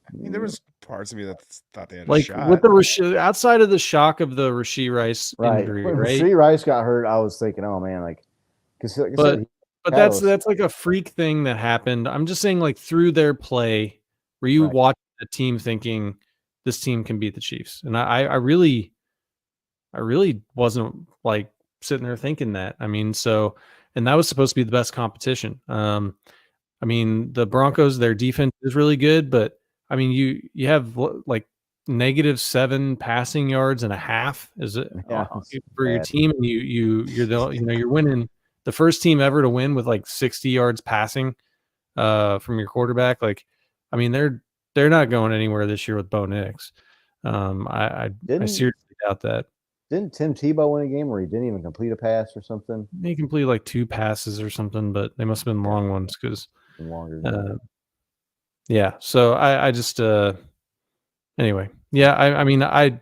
I mean, there was parts of me that thought they had a Like shot. with the outside of the shock of the Rashee Rice injury, When right? Rashee Rice got hurt, I was thinking, oh man, like, because like I said, But that's like a freak thing that happened. I'm just saying, like, through their play, were you watching the team thinking this team can beat the Chiefs? And I really wasn't like sitting there thinking that. I mean, and that was supposed to be the best competition. I mean, the Broncos, their defense is really good, but I mean, you have like -7 passing yards and a half is it for your team, and you're winning. The first team ever to win with like 60 yards passing from your quarterback. Like, I mean, they're not going anywhere this year with Bo Nix. I seriously doubt that. Didn't Tim Tebow win a game where he didn't even complete a pass or something? He completed like 2 passes or something, but they must have been long ones because longer. yeah. So I just anyway, yeah. I mean, the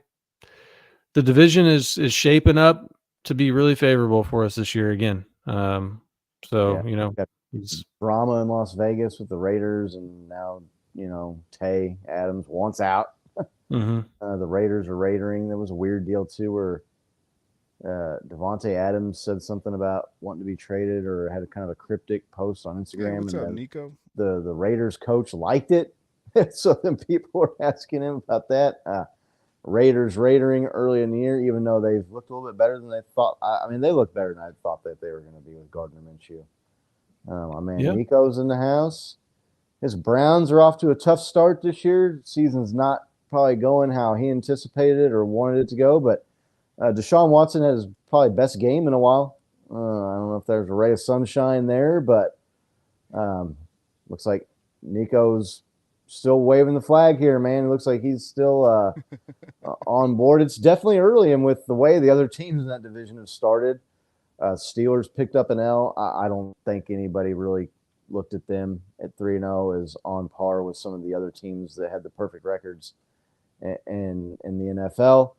division is shaping up to be really favorable for us this year again. Drama in Las Vegas with the Raiders, and now Tay Adams wants out. Mm-hmm. The Raiders are raidering. There was a weird deal too where Devontae Adams said something about wanting to be traded or had a kind of a cryptic post on Instagram. Hey, what's and up, then Nico? the Raiders coach liked it. So then people were asking him about that. Raiders raidering early in the year, even though they've looked a little bit better than they thought. I mean, they look better than I thought that they were going to be with Gardner Minshew. My man Yeah. Nico's in the house. His Browns are off to a tough start this year. Season's not probably going how he anticipated or wanted it to go, but Deshaun Watson had his probably best game in a while. I don't know if there's a ray of sunshine there, but looks like Nico's still waving the flag here, man. It looks like he's still on board. It's definitely early, and with the way the other teams in that division have started, Steelers picked up an L. I don't think anybody really looked at them at 3-0 as on par with some of the other teams that had the perfect records in the NFL.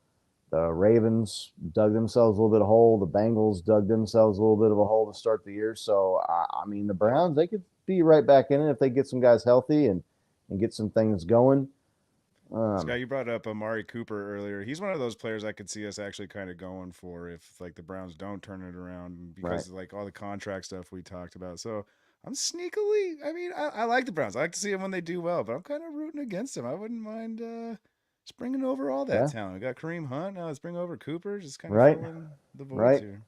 The Ravens dug themselves a little bit of a hole. The Bengals dug themselves a little bit of a hole to start the year. So, I mean, the Browns, they could be right back in it if they get some guys healthy and get some things going. Scott, you brought up Amari Cooper earlier. He's one of those players I could see us actually kind of going for if like the Browns don't turn it around because of like all the contract stuff we talked about. So I'm sneakily, I mean, I like the Browns. I like to see them when they do well, but I'm kind of rooting against them. I wouldn't mind just bringing over all that talent. We got Kareem Hunt. Now let's bring over Cooper. Just kind of fill in the voids here.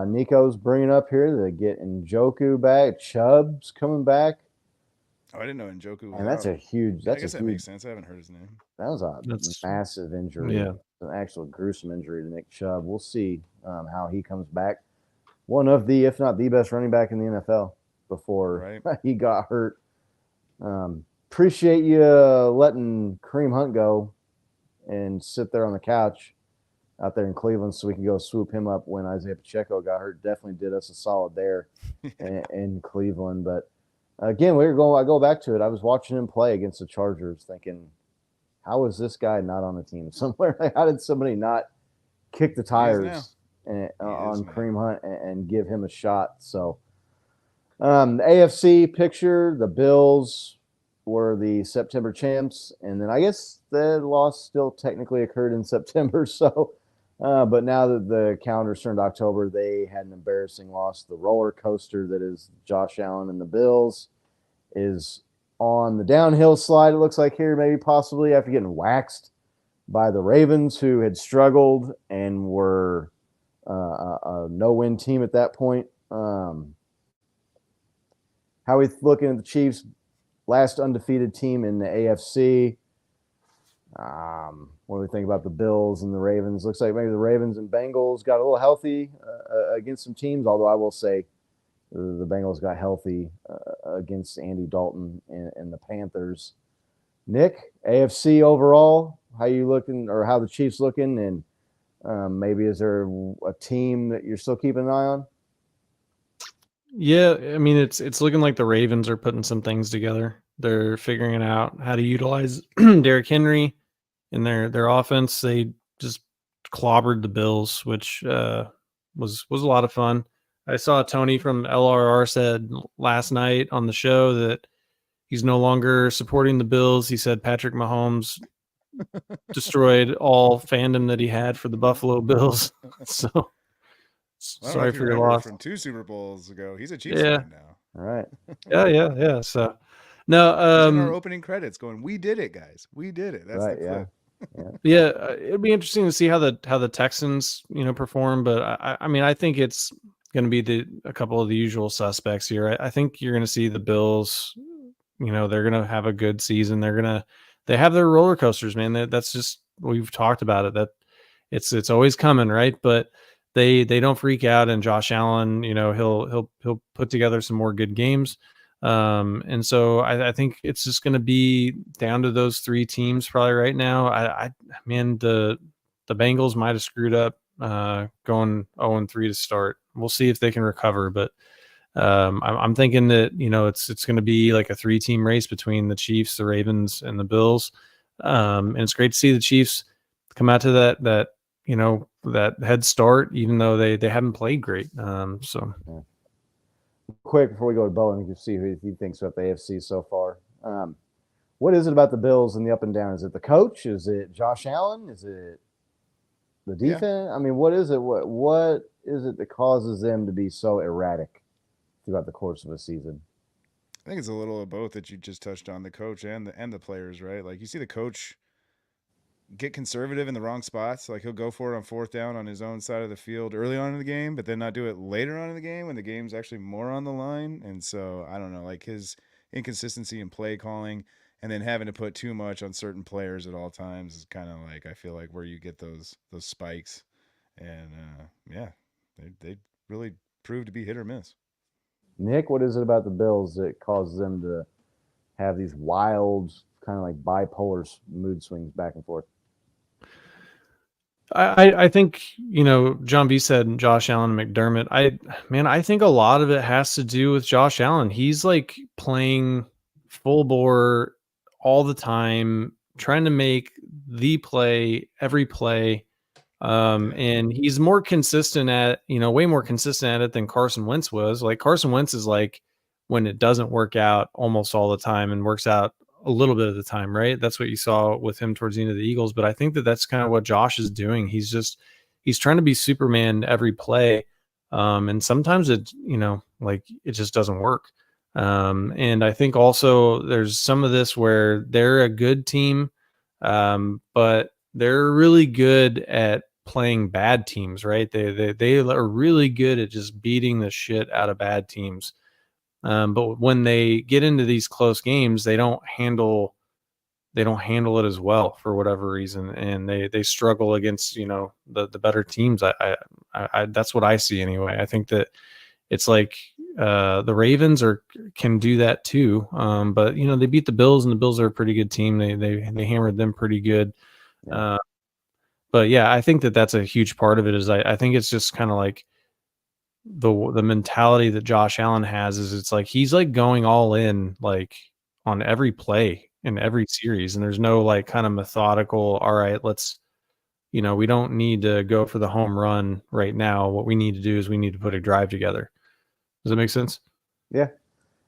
Nico's bringing up here to get Njoku back. Chubb's coming back. Oh, I didn't know Njoku was And that's out. a huge. I guess that makes sense. I haven't heard his name. That was a massive injury. Yeah. An actual gruesome injury to Nick Chubb. We'll see how he comes back. One of the, if not the best running back in the NFL before he got hurt. Appreciate you letting Kareem Hunt go and sit there on the couch out there in Cleveland so we could go swoop him up when Isaiah Pacheco got hurt. Definitely did us a solid there in Cleveland. But again, I go back to it. I was watching him play against the Chargers thinking, how is this guy not on the team somewhere? Like, how did somebody not kick the tires on Kareem Hunt and give him a shot? So the AFC picture, the Bills were the September champs. And then I guess the loss still technically occurred in September. So, but now that the calendar's turned October, they had an embarrassing loss. The roller coaster that is Josh Allen and the Bills is on the downhill slide, it looks like here, maybe possibly after getting waxed by the Ravens, who had struggled and were a no-win team at that point. How are we looking at the Chiefs? Last undefeated team in the AFC. What do we think about the Bills and the Ravens? Looks like maybe the Ravens and Bengals got a little healthy against some teams, although I will say the Bengals got healthy against Andy Dalton and the Panthers. Nick, AFC overall, how you looking, or how the Chiefs looking, and maybe is there a team that you're still keeping an eye on? Yeah, I mean it's looking like the Ravens are putting some things together. They're figuring out how to utilize Derrick Henry in their offense. They just clobbered the Bills, which was a lot of fun. I saw Tony from LRR said last night on the show that he's no longer supporting the Bills. He said Patrick Mahomes destroyed all fandom that he had for the Buffalo Bills. So sorry for your loss. From 2 Super Bowls ago, he's a Chiefs fan now. All right. Yeah. So no, he's in our opening credits going, "We did it, guys. We did it." That's right. The clip. Yeah. It'd be interesting to see how the Texans perform, but I mean I think it's going to be a couple of the usual suspects here. I think you're going to see the Bills. They're going to have a good season. They have their roller coasters, man. That's just, we've talked about it. That it's always coming, right? But they don't freak out. And Josh Allen, he'll put together some more good games. And so I think it's just going to be down to those 3 teams probably right now. The Bengals might have screwed up going 0-3 to start. We'll see if they can recover, but I'm thinking that it's going to be like a 3-team race between the Chiefs, the Ravens, and the Bills. And it's great to see the Chiefs come out to that head start, even though they haven't played great. Quick before we go to Bo, and you can see who he thinks about the AFC so far. What is it about the Bills and the up and down? Is it the coach? Is it Josh Allen? Is it The defense. I mean, what is it? What is it that causes them to be so erratic throughout the course of a season? I think it's a little of both that you just touched on, the coach and the players, right? Like you see the coach get conservative in the wrong spots. Like he'll go for it on fourth down on his own side of the field early on in the game, but then not do it later on in the game when the game's actually more on the line. And so I don't know, like his inconsistency in play calling and then having to put too much on certain players at all times is kind of like I feel like where you get those spikes. And yeah, they really prove to be hit or miss. Nick, what is it about the Bills that causes them to have these wild, kind of like bipolar mood swings back and forth? I think, John B said Josh Allen and McDermott. I think a lot of it has to do with Josh Allen. He's like playing full bore all the time, trying to make the play every play. And he's more consistent way more consistent at it than Carson Wentz was. Like Carson Wentz is like when it doesn't work out almost all the time and works out a little bit of the time, right? That's what you saw with him towards the end of the Eagles. But I think that that's kind of what Josh is doing. He's trying to be Superman every play. And sometimes it just doesn't work. And I think also there's some of this where they're a good team, but they're really good at playing bad teams, right? They are really good at just beating the shit out of bad teams. But when they get into these close games, they don't handle it as well for whatever reason, and they struggle against the better teams. I that's what I see anyway. I think that it's like the Ravens can do that too, but they beat the Bills, and the Bills are a pretty good team. They hammered them pretty good. But yeah, I think that that's a huge part of it. Is I think it's just kind of like the mentality that Josh Allen has is it's like he's like going all in like on every play in every series, and there's no like kind of methodical, all right, let's we don't need to go for the home run right now. What we need to do is we need to put a drive together. Does that make sense? Yeah.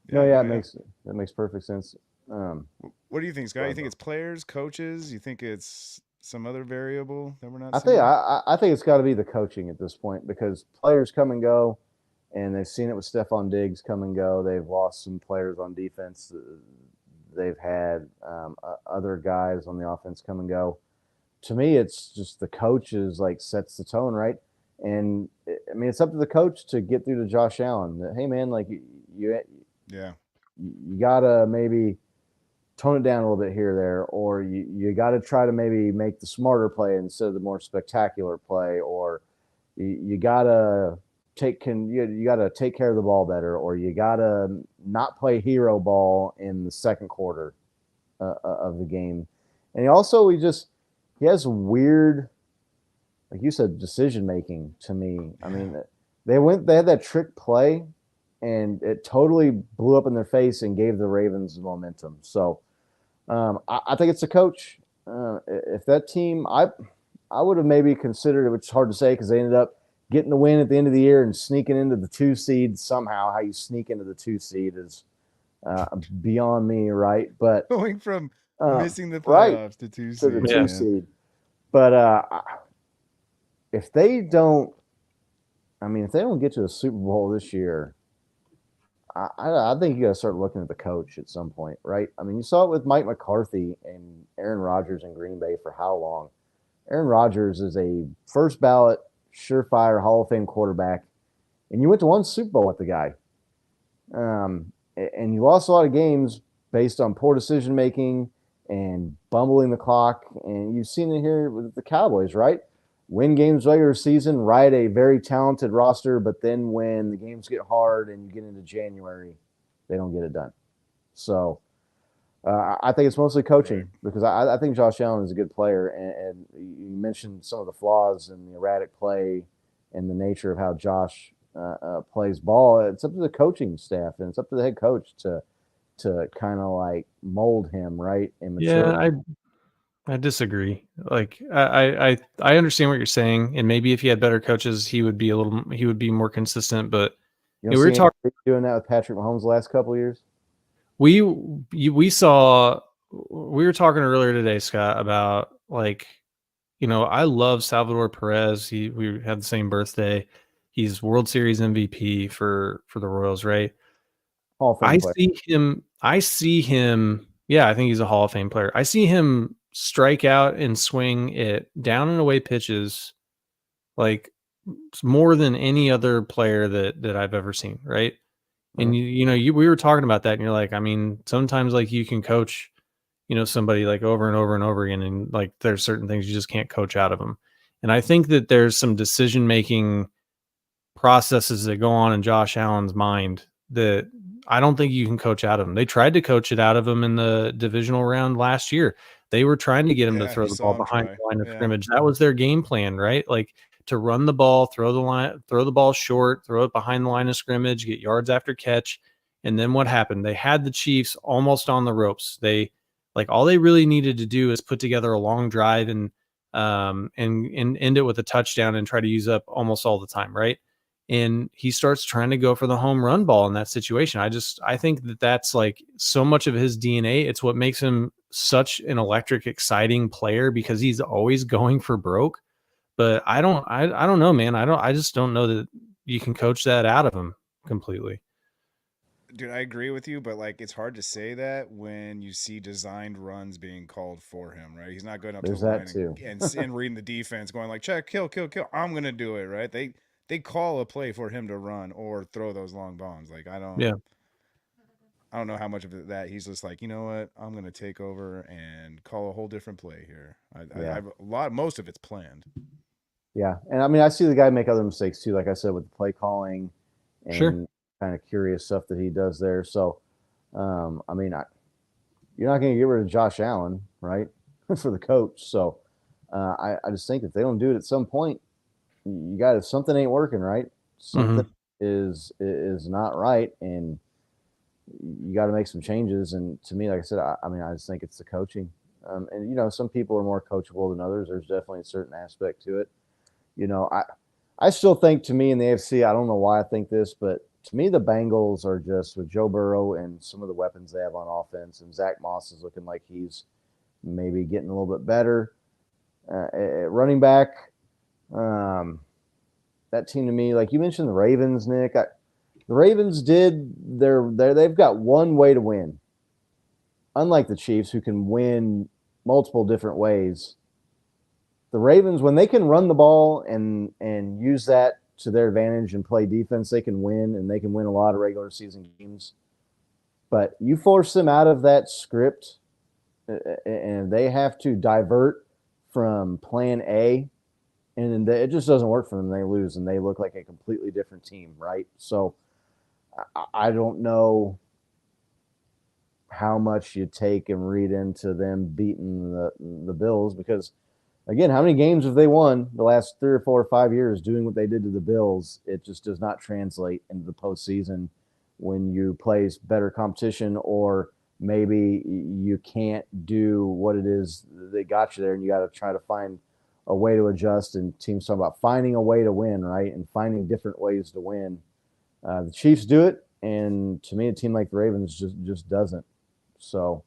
That makes perfect sense. What do you think, Scott? You think it's players, coaches? You think it's some other variable that we're not I seeing? think I think it's got to be the coaching at this point because players come and go, and they've seen it with Stephon Diggs come and go. They've lost some players on defense. They've had other guys on the offense come and go. To me, it's just the coach is like sets the tone, right? And I mean, it's up to the coach to get through to Josh Allen. That, hey, man, like you gotta maybe tone it down a little bit here or there, or you got to try to maybe make the smarter play instead of the more spectacular play, or you got to you got to take care of the ball better, or you got to not play hero ball in the second quarter of the game. And he has weird, like you said, decision making to me. I mean, they had that trick play, and it totally blew up in their face and gave the Ravens momentum. So I think it's the coach. If that team, I would have maybe considered it, which is hard to say because they ended up getting the win at the end of the year and sneaking into the 2 seed somehow. How you sneak into the 2 seed is beyond me, right? But going from missing the playoffs to 2 seed. To the 2 seed. But if they don't get to a Super Bowl this year, I think you got to start looking at the coach at some point, right? I mean, you saw it with Mike McCarthy and Aaron Rodgers in Green Bay for how long? Aaron Rodgers is a first ballot, surefire Hall of Fame quarterback, and you went to one Super Bowl with the guy. And you lost a lot of games based on poor decision making and bumbling the clock. And you've seen it here with the Cowboys, right? Win games regular season, ride a very talented roster, but then when the games get hard and you get into January, they don't get it done. So I think it's mostly coaching because I think Josh Allen is a good player. And you mentioned some of the flaws in the erratic play and the nature of how Josh plays ball. It's up to the coaching staff and it's up to the head coach to kind of like mold him, right? And mature. Yeah, I disagree. Like I understand what you're saying, and maybe if he had better coaches, he would be more consistent. But we were talking doing that with Patrick Mahomes the last couple of years. We were talking earlier today, Scott, about like I love Salvador Perez. We had the same birthday. He's World Series MVP for the Royals, right? Hall of Fame I player. see him. Yeah, I think he's a Hall of Fame player. I see him strike out and swing it down and away pitches like more than any other player that I've ever seen, right? And we were talking about that, and you're like, I mean, sometimes like you can coach, somebody like over and over and over again, and like there's certain things you just can't coach out of them. And I think that there's some decision making processes that go on in Josh Allen's mind that I don't think you can coach out of him. They tried to coach it out of him in the divisional round last year. They were trying to get him to Yeah, throw you the ball saw him behind try. the line of Yeah. scrimmage. That was their game plan, right? Like to run the ball, throw the ball short, throw it behind the line of scrimmage, get yards after catch. And then what happened? They had the Chiefs almost on the ropes. They like all they really needed to do is put together a long drive and end it with a touchdown and try to use up almost all the time, right? And he starts trying to go for the home run ball in that situation. I think that that's like so much of his DNA. It's what makes him such an electric, exciting player because he's always going for broke. But I don't know, man. I just don't know that you can coach that out of him completely. Dude, I agree with you, but like it's hard to say that when you see designed runs being called for him, right? He's not going up There's to the that line too. and reading the defense, going like check, kill, kill, kill. I'm gonna do it, right? They call a play for him to run or throw those long bombs. Like I don't know how much of that he's just like, you know what, I'm gonna take over and call a whole different play here. Most of it's planned. Yeah, and I mean, I see the guy make other mistakes too. Like I said, with the play calling and Sure. kind of curious stuff that he does there. So, I mean, you're not going to get rid of Josh Allen, right, for the coach. So, I just think if they don't do it at some point, you got if something ain't working right, something is not right, and you got to make some changes. And to me, like I said, I mean, I just think it's the coaching. And some people are more coachable than others. There's definitely a certain aspect to it. I still think to me in the AFC, I don't know why I think this, but to me, the Bengals are just with Joe Burrow and some of the weapons they have on offense, and Zach Moss is looking like he's maybe getting a little bit better. At running back, that team to me, like you mentioned the Ravens, Nick, the Ravens they've got one way to win. Unlike the Chiefs, who can win multiple different ways, the Ravens, when they can run the ball and use that to their advantage and play defense, they can win, and they can win a lot of regular season games. But you force them out of that script, and they have to divert from plan A, and it just doesn't work for them. They lose, and they look like a completely different team, right? So I don't know how much you take and read into them beating the Bills because – again, how many games have they won the last 3 or 4 or 5 years doing what they did to the Bills? It just does not translate into the postseason when you play better competition, or maybe you can't do what it is that got you there, and you got to try to find a way to adjust. And teams talk about finding a way to win, right, and finding different ways to win. The Chiefs do it, and to me, a team like the Ravens just doesn't. So.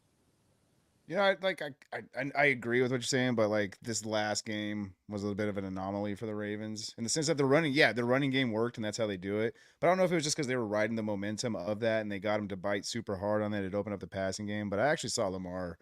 Yeah, I agree with what you're saying, but like this last game was a bit of an anomaly for the Ravens in the sense that the running game worked and that's how they do it. But I don't know if it was just because they were riding the momentum of that and they got him to bite super hard on that. It opened up the passing game. But I actually saw Lamar,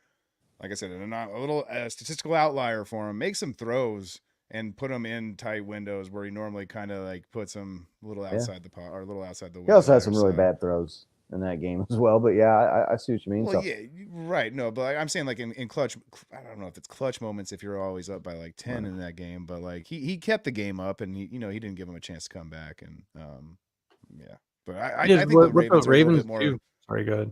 like I said, a little statistical outlier for him, make some throws and put him in tight windows where he normally kind of like puts them a little outside the pot or a little outside the window. He also had some really bad throws in that game as well. But yeah, I see what you mean. Well, yeah, right. No, but I'm saying like in clutch, I don't know if it's clutch moments if you're always up by like 10 in that game, but like he kept the game up and he didn't give him a chance to come back and yeah. But I think the Ravens are a little bit more. Do. Sorry, go ahead.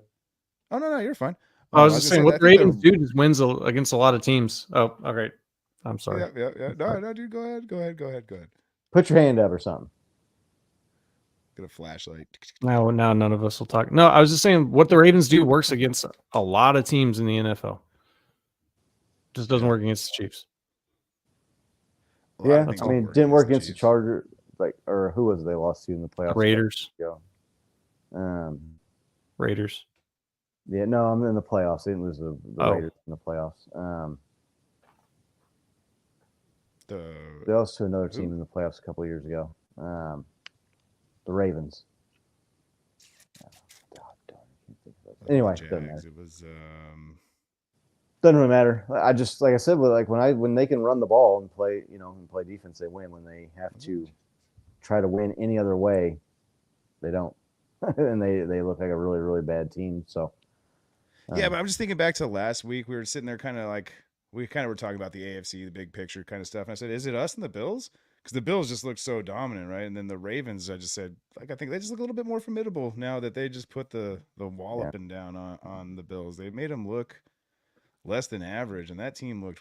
Oh no, you're fine. I was just saying what the Ravens do is wins against a lot of teams. Oh, okay. I'm sorry. Yeah. No, dude, go ahead. Put your hand up or something. Get a flashlight. Now none of us will talk. No, I was just saying what the Ravens do works against a lot of teams in the NFL. Just doesn't work against the Chiefs. Yeah, I mean, didn't work against the Chargers, or who was it they lost to in the playoffs? Raiders. Raiders. Yeah, no, I'm in the playoffs. They didn't lose the Raiders in the playoffs. They lost to another team in the playoffs a couple of years ago. The Ravens. Anyway, doesn't matter. It was Doesn't really matter. I just, like I said, like when they can run the ball and play, and play defense, they win. When they have to try to win any other way, they don't, and they look like a really, really bad team. So yeah, but I'm just thinking back to last week. We were sitting there kind of like we kind of were talking about the AFC, the big picture kind of stuff. And I said, is it us and the Bills? Because the Bills just look so dominant, right? And then the Ravens, I just said, like, I think they just look a little bit more formidable now that they just put the wall up and down on the Bills. They made them look less than average, and that team looked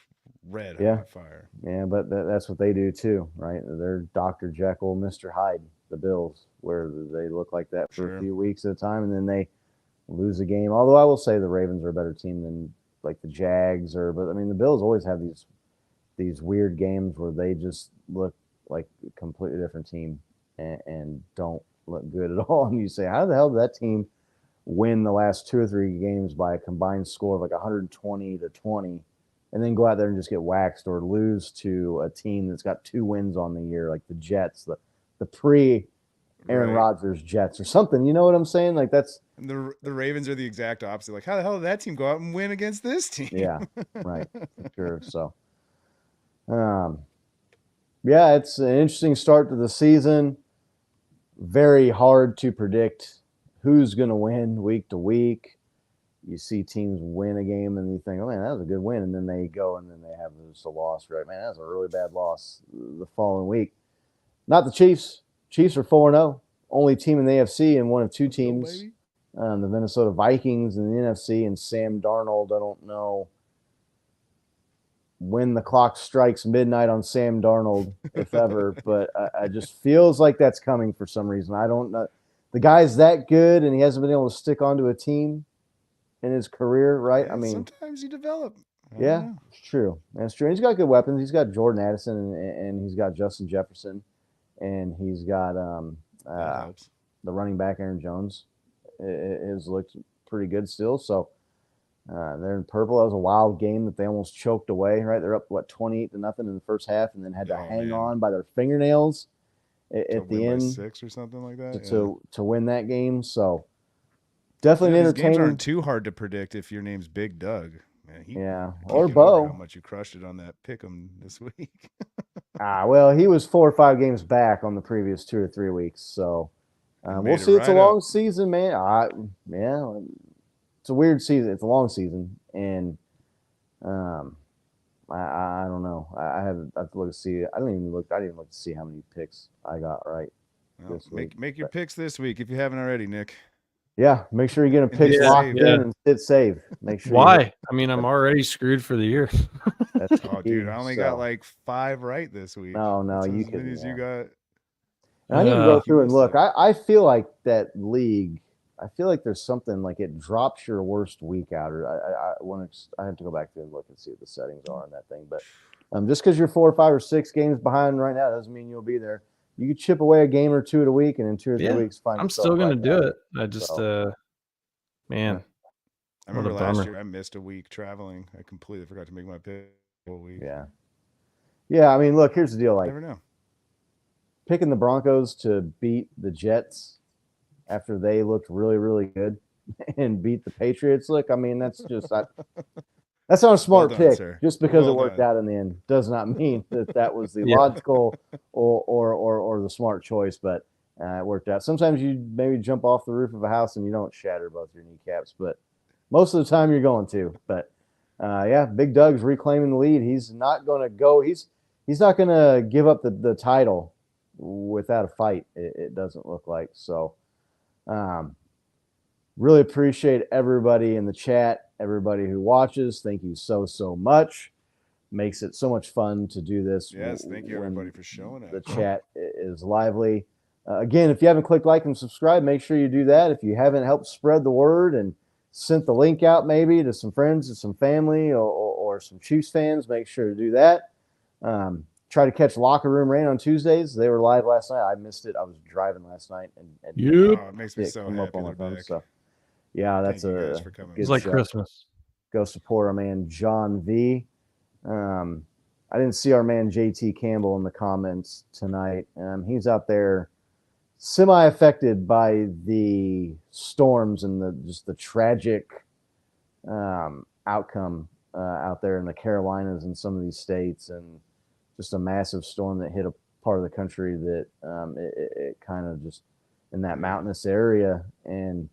red hot fire. Yeah, but that's what they do too, right? They're Dr. Jekyll, Mr. Hyde, the Bills, where they look like that for a few weeks at a time, and then they lose a game. Although I will say the Ravens are a better team than like the Jags but I mean the Bills always have these weird games where they just look like a completely different team and don't look good at all. And you say, how the hell did that team win the last 2 or 3 games by a combined score of like 120-20, and then go out there and just get waxed or lose to a team that's got 2 wins on the year, like the Jets, the pre-Aaron Rodgers Jets or something. You know what I'm saying? Like that's the Ravens are the exact opposite. Like, how the hell did that team go out and win against this team? Yeah, right. For sure. So, yeah, it's an interesting start to the season. Very hard to predict who's going to win week to week. You see teams win a game and you think, oh man, that was a good win. And then they go and then they have just a loss. Right, man, that was a really bad loss the following week. Not the Chiefs. Chiefs are 4-0. Only team in the AFC and one of 2 teams. The Minnesota Vikings in the NFC and Sam Darnold. I don't know when the clock strikes midnight on Sam Darnold, if ever, but I just feels like that's coming for some reason. I don't know. The guy's that good, and he hasn't been able to stick onto a team in his career, right? Yeah, I mean, sometimes you develop. Yeah, it's true. That's true. He's got good weapons. He's got Jordan Addison, and he's got Justin Jefferson, and he's got the running back Aaron Jones. Has looked pretty good still. So they're in purple. That was a wild game that they almost choked away. Right, they're up 28-0 in the first half, and then had to hang on by their fingernails at the end, 6 or something like that, to win that game. So definitely entertaining. Games aren't too hard to predict if your name's Big Doug. Man, or Bo. How much you crushed it on that pick'em this week? Well, he was 4 or 5 games back on the previous 2 or 3 weks. So we'll see. It's a long season, man. It's a weird season. It's a long season, and I don't know. I have to look to see. I didn't even look to see how many picks I got right. Well, make your picks this week if you haven't already, Nick. Yeah, make sure you get a pick locked in and hit save. Make sure. Why? I mean, I'm already screwed for the year. Oh, dude, I only got like 5 right this week. No, you as many as you got. And I need to go through and look. I feel like that league. I feel like there's something like it drops your worst week out. Or I have to go back there and look and see what the settings are on that thing. But just because you're 4 or 5 or 6 games behind right now doesn't mean you'll be there. You could chip away a game or 2 a week, and in 2 or 3 weeks, find. I'm still gonna do it. I just, man. I remember last year I missed a week traveling. I completely forgot to make my pick whole week. Yeah. I mean, look, here's the deal. Like, never know. Picking the Broncos to beat the Jets after they looked really, really good and beat the Patriots. Look, I mean, that's just that's not a smart pick. Sir. Just because it worked out in the end does not mean that was the logical or the smart choice. But it worked out. Sometimes you maybe jump off the roof of a house and you don't shatter both your kneecaps, but most of the time you're going to. But Big Doug's reclaiming the lead. He's not going to go. He's not going to give up the title without a fight. It doesn't look like. So really appreciate everybody in the chat, everybody who watches. Thank you so much. Makes it so much fun to do this. Yes, thank you everybody for showing up. The chat is lively. Again, if you haven't clicked like and subscribe, make sure you do that. If you haven't helped spread the word and sent the link out maybe to some friends and some family or some Chiefs fans, make sure to do that. Try to catch Locker Room Rain on Tuesdays. They were live last night. I missed it. I was driving last night, and it makes me so happy. Up on my phone, so yeah, that's good It's like show. Christmas. Go support our man John V. I didn't see our man JT Campbell in the comments tonight. He's out there semi-affected by the storms and just the tragic outcome out there in the Carolinas and some of these states, and just a massive storm that hit a part of the country that it kind of just in that mountainous area. And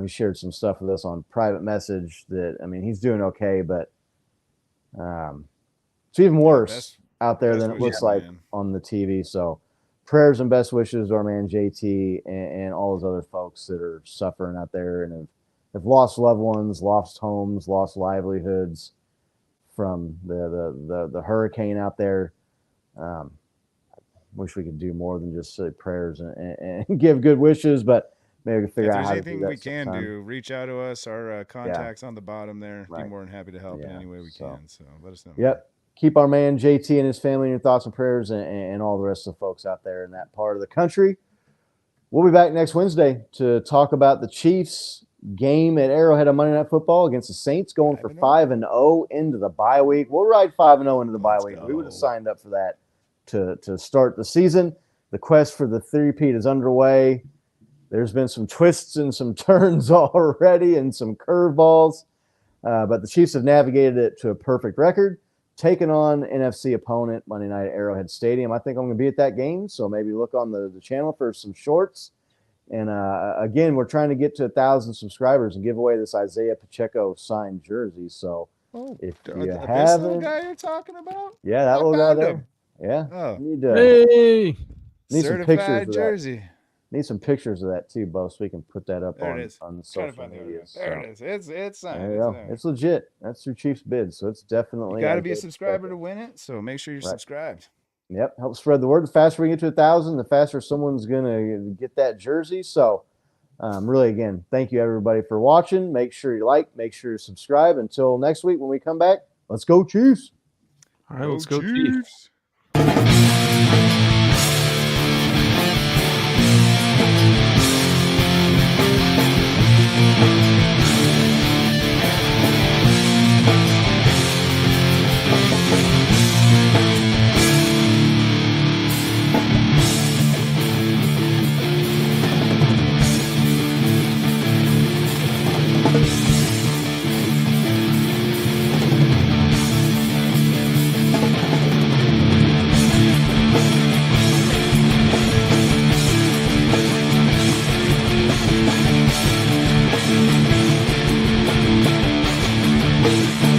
he shared some stuff with us on private message that, I mean, he's doing okay, but it's even worse out there than it looks like on the TV. So prayers and best wishes to our man JT and all those other folks that are suffering out there and have lost loved ones, lost homes, lost livelihoods from the hurricane out there. Wish we could do more than just say prayers and give good wishes, but maybe we can figure out how to do that. If there's anything we can do, reach out to us. Our contacts on the bottom there. Be more than happy to help in any way we can. So let us know. Yep. Keep our man JT and his family in your thoughts and prayers, and all the rest of the folks out there in that part of the country. We'll be back next Wednesday to talk about the Chiefs game at Arrowhead on Monday Night Football against the Saints, going for 5-0 into the bye week. We'll ride 5-0 into the bye week. We would have signed up for that to start the season. The quest for the three-peat is underway. There's been some twists and some turns already and some curveballs, but the Chiefs have navigated it to a perfect record, taking on NFC opponent Monday night at Arrowhead Stadium. I think I'm going to be at that game, so maybe look on the channel for some shorts. And again, we're trying to get to 1,000 subscribers and give away this Isaiah Pacheco signed jersey. So if you haven't, this little guy you're talking about? Yeah, that little guy there. Yeah. Need some pictures of jersey. That. Need some pictures of that too, Bo, so we can put that up on the social media. There it is. It's signed. There you go. It's legit. That's through Chiefs Bid, so it's definitely. You got to be a subscriber to win it, so make sure you're subscribed. Yep, help spread the word. The faster we get to 1,000, the faster someone's gonna get that jersey. So, really, again, thank you everybody for watching. Make sure you like, make sure you subscribe. Until next week when we come back, let's go Chiefs! All right, let's go Chiefs! Thank you.